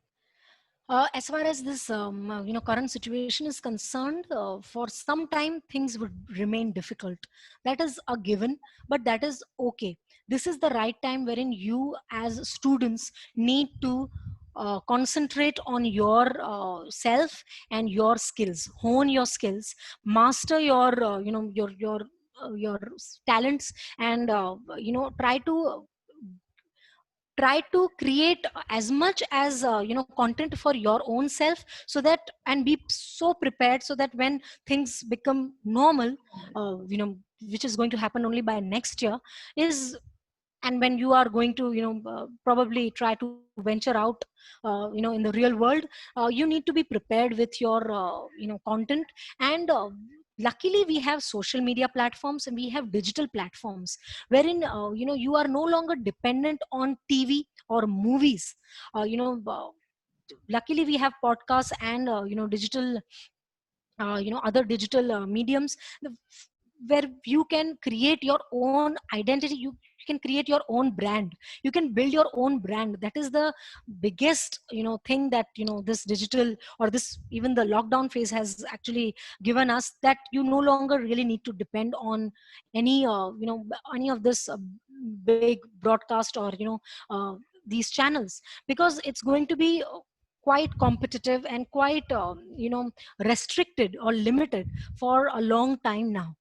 As far as this current situation is concerned, for some time things would remain difficult. That is a given, but that is okay. This is the right time wherein you as students need to concentrate on your self and your skills, hone your skills, master your talents, and try to create as much as content for your own self, so that, and be so prepared so that when things become normal, which is going to happen only by next year, is, and when you are going to probably try to venture out in the real world, you need to be prepared with your content. And luckily we have social media platforms and we have digital platforms wherein you are no longer dependent on TV or movies. Luckily we have podcasts and digital other digital mediums, where you can create your own identity, you can create your own brand, you can build your own brand. That is the biggest thing that this digital, or this, even the lockdown phase has actually given us, that you no longer really need to depend on any any of this big broadcast or these channels, because it's going to be quite competitive and quite restricted or limited for a long time now.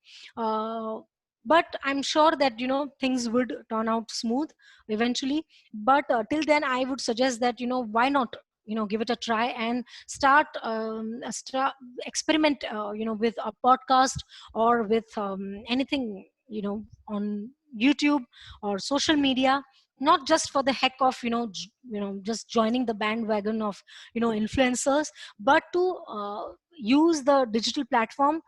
But I'm sure that things would turn out smooth eventually. But till then I would suggest that why not give it a try and start experiment with a podcast, or with anything on YouTube or social media, not just for the heck of just joining the bandwagon of influencers, but to use the digital platform,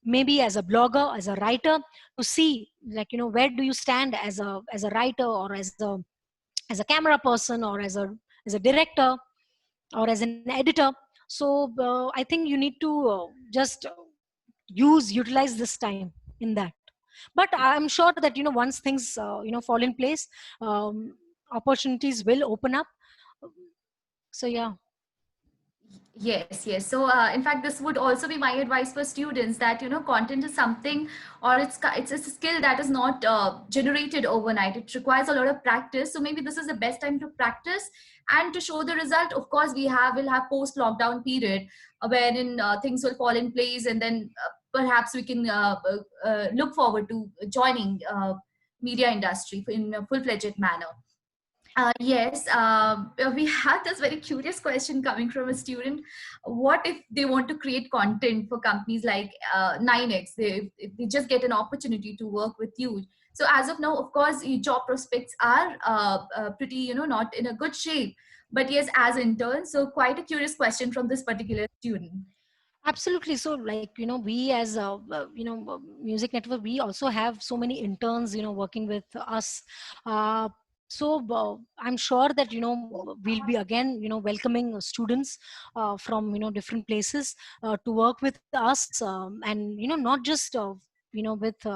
maybe as a blogger, as a writer, to see, like, where do you stand as a writer, or as a camera person, or as a director, or as an editor. So I think you need to just utilize this time in that. But I'm sure that once things fall in place, opportunities will open up. So yeah. Yes. So, in fact, this would also be my advice for students, that content is something, or it's a skill that is not generated overnight. It requires a lot of practice. So maybe this is the best time to practice and to show the result. Of course, will have post lockdown period, wherein things will fall in place, and then perhaps we can look forward to joining media industry in a full-fledged manner. Yes, we had this very curious question coming from a student. What if they want to create content for companies like 9X? If they just get an opportunity to work with you. So as of now, of course, your job prospects are pretty, not in a good shape. But yes, as interns, so quite a curious question from this particular student. Absolutely. So, like, we as a music network, we also have so many interns working with us. So I'm sure that we'll be again welcoming students from different places to work with us, and not just with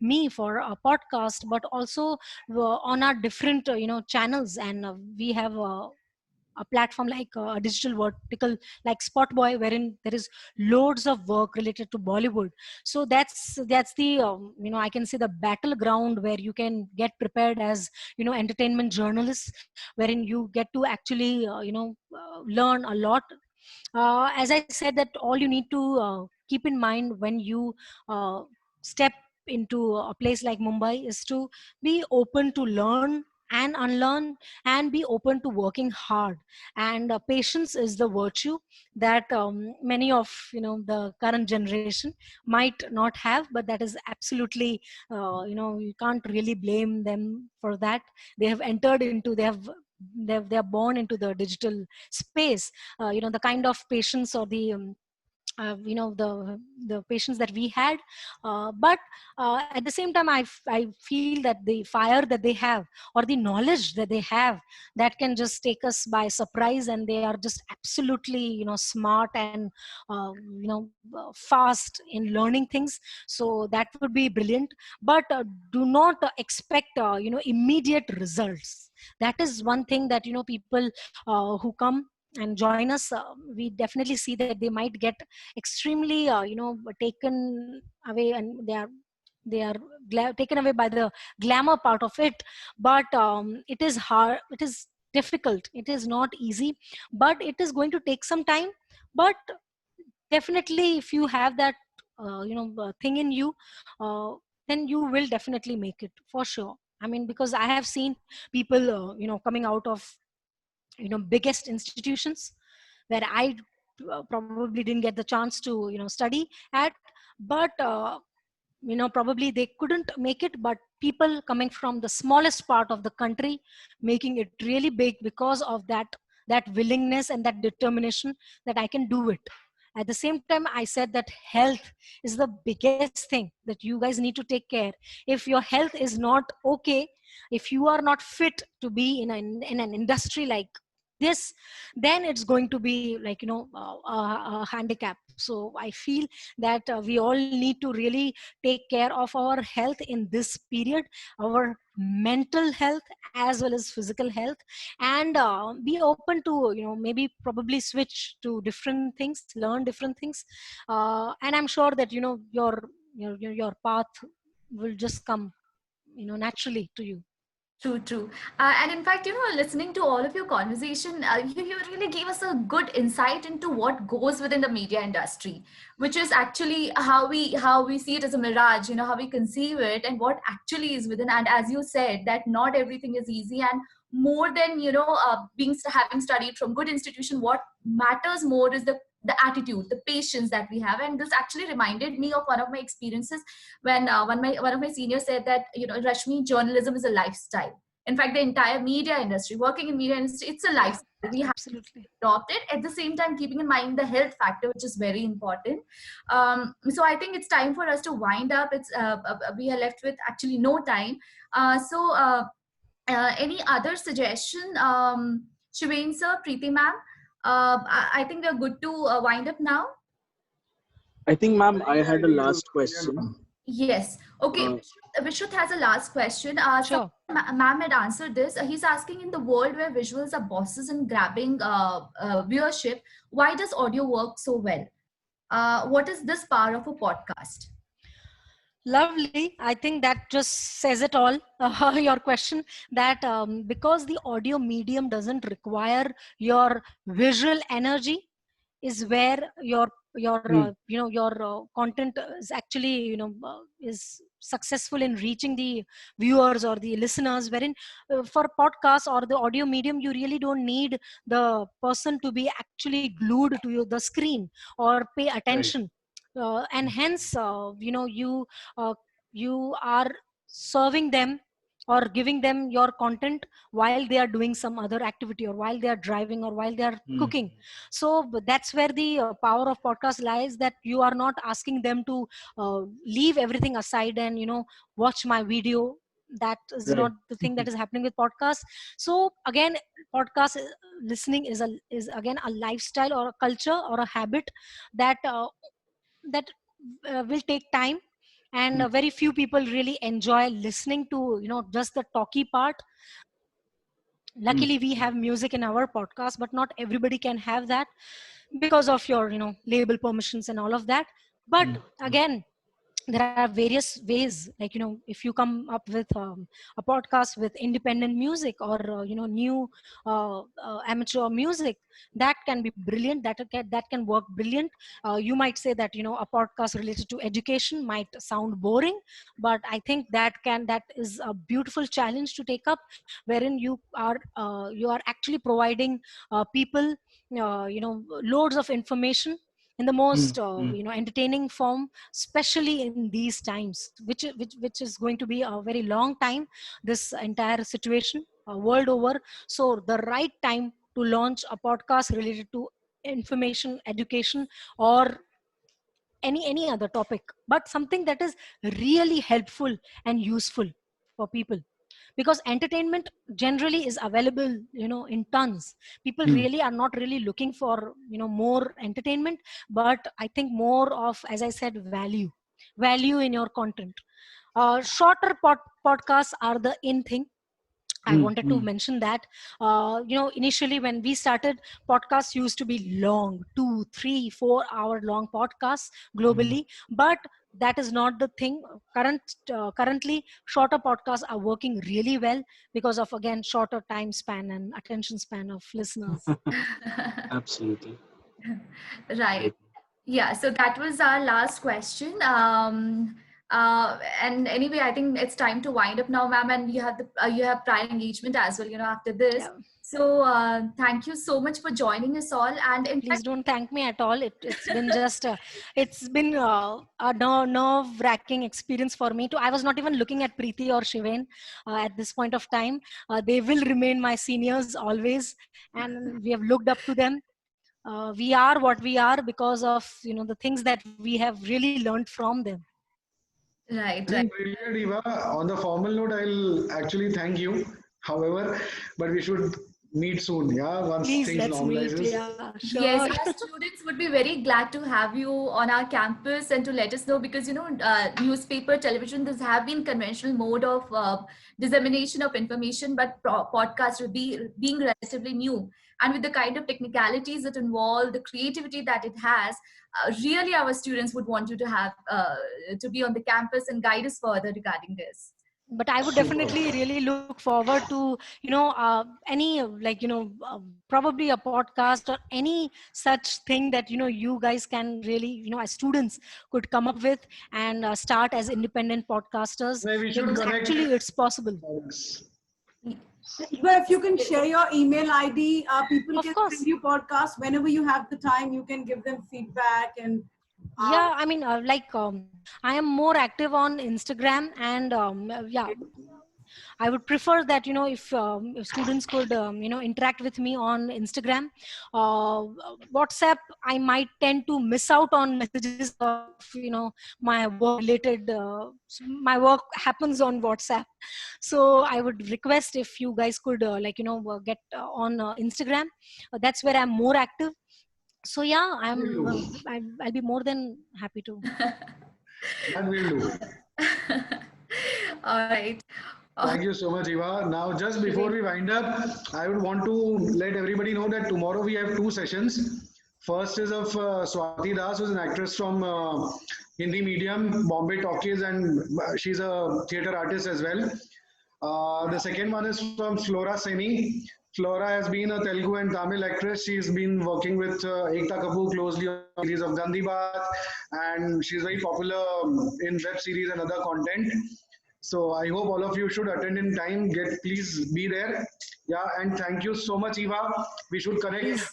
me for a podcast, but also on our different channels. And we have a platform like a digital vertical like Spotboy, wherein there is loads of work related to Bollywood. So that's the I can say the battleground where you can get prepared as entertainment journalists, wherein you get to actually learn a lot. As I said, that all you need to keep in mind when you step into a place like Mumbai is to be open to learn and unlearn, and be open to working hard. And patience is the virtue that many of the current generation might not have, but that is absolutely you can't really blame them for that. They have entered into, they have they're born into the digital space. The kind of patience or the patience that we had, but at the same time I feel that the fire that they have, or the knowledge that they have, that can just take us by surprise, and they are just absolutely smart and fast in learning things. So that would be brilliant, but do not expect immediate results. That is one thing that people who come and join us, we definitely see that they might get extremely taken away, and they are taken away by the glamour part of it. But it is hard, it is difficult, it is not easy, but it is going to take some time. But definitely, if you have that thing in you, then you will definitely make it for sure. I mean, because I have seen people coming out of biggest institutions where I probably didn't get the chance to study at, but probably they couldn't make it, but people coming from the smallest part of the country making it really big because of that willingness and that determination that I can do it. At the same time, I said that health is the biggest thing that you guys need to take care. If your health is not okay, if you are not fit to be in an industry like this, then it's going to be like a handicap. So I feel that we all need to really take care of our health in this period, our mental health as well as physical health, and be open to maybe probably switch to different things, learn different things, and I'm sure that your path will just come naturally to you. True, true. And in fact, listening to all of your conversation, you really gave us a good insight into what goes within the media industry, which is actually how we see it as a mirage, how we conceive it and what actually is within. And as you said, that not everything is easy, and more than having studied from good institution, what matters more is the attitude, the patience that we have. And this actually reminded me of one of my experiences when one of my seniors said that, Rashmi, journalism is a lifestyle. In fact, the entire media industry, working in media industry, it's a lifestyle. We have Absolutely. to adopt it, at the same time keeping in mind the health factor, which is very important. So I think it's time for us to wind up. It's we are left with actually no time. Any other suggestion, Shivain sir, Preeti ma'am? I think we're good to wind up now. I think, ma'am, I had a last question. Yes. Okay. Vishut has a last question. Sure. Ma'am had answered this. He's asking, in the world where visuals are bosses and grabbing viewership, why does audio work so well? What is this power of a podcast? Lovely. I think that just says it all. Your question, that because the audio medium doesn't require your visual energy, is where your content is actually is successful in reaching the viewers or the listeners, wherein for podcast or the audio medium, you really don't need the person to be actually glued to the screen or pay attention. And hence you are serving them or giving them your content while they are doing some other activity, or while they are driving, or while they are cooking. So that's where the power of podcast lies, that you are not asking them to leave everything aside and watch my video. That is not the thing that is happening with podcasts. So again, podcast listening is again a lifestyle or a culture or a habit that will take time, and very few people really enjoy listening to just the talky part. Luckily we have music in our podcast, but not everybody can have that because of your label permissions and all of that. But again, there are various ways, like if you come up with a podcast with independent music, or new amateur music, that can be brilliant, that can work brilliant. You might say that a podcast related to education might sound boring, but I think that is a beautiful challenge to take up, wherein you are actually providing people loads of information in the most entertaining form, especially in these times, which is going to be a very long time, this entire situation. world over. So the right time to launch a podcast related to information, education, or any other topic, but something that is really helpful and useful for people, because entertainment generally is available, in tons. People really are not really looking for, more entertainment, but I think more of, as I said, value in your content. Shorter podcasts are the in thing. I wanted to mention that. Initially when we started, podcasts used to be long, 2, 3, 4 hour long podcasts globally, but that is not the thing. Currently, shorter podcasts are working really well because of, again, shorter time span and attention span of listeners. Absolutely. Right. Yeah, so that was our last question. And anyway, I think it's time to wind up now, ma'am. And you have prior engagement as well, after this. Yeah. So thank you so much for joining us all. And in Please fact, don't thank me at all. It's been just it's been a nerve-wracking experience for me too. I was not even looking at Preeti or Shiven at this point of time. They will remain my seniors always, and we have looked up to them. We are what we are because of the things that we have really learned from them. right. Brilliant, Eva. On the formal note, I'll actually thank you. However, but we should meet soon, yeah, once Please, things let's meet. normalizes. Yeah, sure. Yes, our students would be very glad to have you on our campus and to let us know, because newspaper, television, this have been conventional mode of dissemination of information, but podcast will be being relatively new, and with the kind of technicalities that involve, the creativity that it has, really our students would want you to have to be on the campus and guide us further regarding this. But I would definitely really look forward to any probably a podcast or any such thing that you guys can really as students could come up with and start as independent podcasters, Maybe we should because connect. actually it's possible. But if you can share your email ID, people Of can course. send you podcasts whenever you have the time. You can give them feedback and. Yeah, I mean, I am more active on Instagram, and yeah, I would prefer that if students could interact with me on Instagram. WhatsApp, I might tend to miss out on messages of my work related. My work happens on WhatsApp, so I would request if you guys could get on Instagram. That's where I'm more active. So yeah, I'll be more than happy to. That will do. All right. Thank you so much, Eva. Now, just before we wind up, I would want to let everybody know that tomorrow we have 2 sessions. First is of Swati Das, who's an actress from Hindi medium, Bombay Talkies, and she's a theatre artist as well. The second one is from Flora Seni. Flora has been a Telugu and Tamil actress. She's been working with Ekta Kapoor closely on the series of Gandhi Baat, and she's very popular in web series and other content. So I hope all of you should attend in time. Please be there. Yeah, and thank you so much, Eva. We should connect. Please.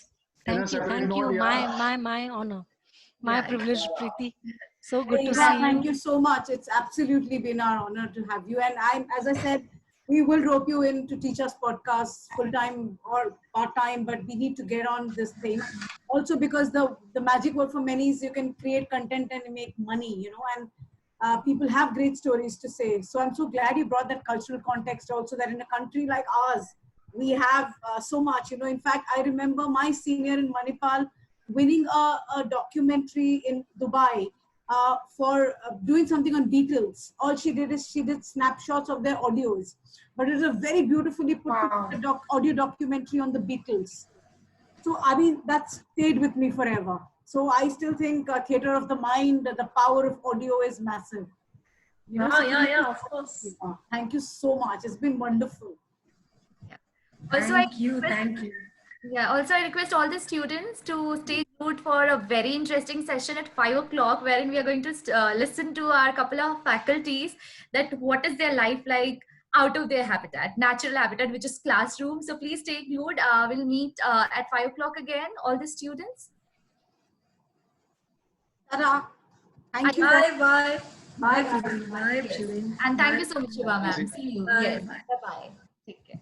Thank you. Yeah. My honor, my Yeah. privilege, Preeti. So good to Eva, see thank you. you so much. It's absolutely been our honor to have you. And as I said, we will rope you in to teach us podcasts full-time or part-time, but we need to get on this thing. Also because the magic word for many is you can create content and make money, and people have great stories to say. So I'm so glad you brought that cultural context also, that in a country like ours, we have so much, In fact, I remember my senior in Manipal winning a documentary in Dubai for doing something on Beatles. All she did is she did snapshots of their audios. But it was a very beautifully put together audio documentary on the Beatles. So, I mean, that stayed with me forever. So I still think theater of the mind, the power of audio is massive. Yeah, of course. Thank you so much. It's been wonderful. Also, Thank you. Yeah, also I request all the students to stay tuned for a very interesting session at 5 o'clock, wherein we are going to listen to our couple of faculties that what is their life like out of their habitat, natural habitat, which is classroom. So please stay tuned. We'll meet at 5 o'clock again, all the students. Ta-da. Thank you. Bye. Bye. And thank you so much, Shiva ma'am. See you. Yes. Bye-bye. Take care.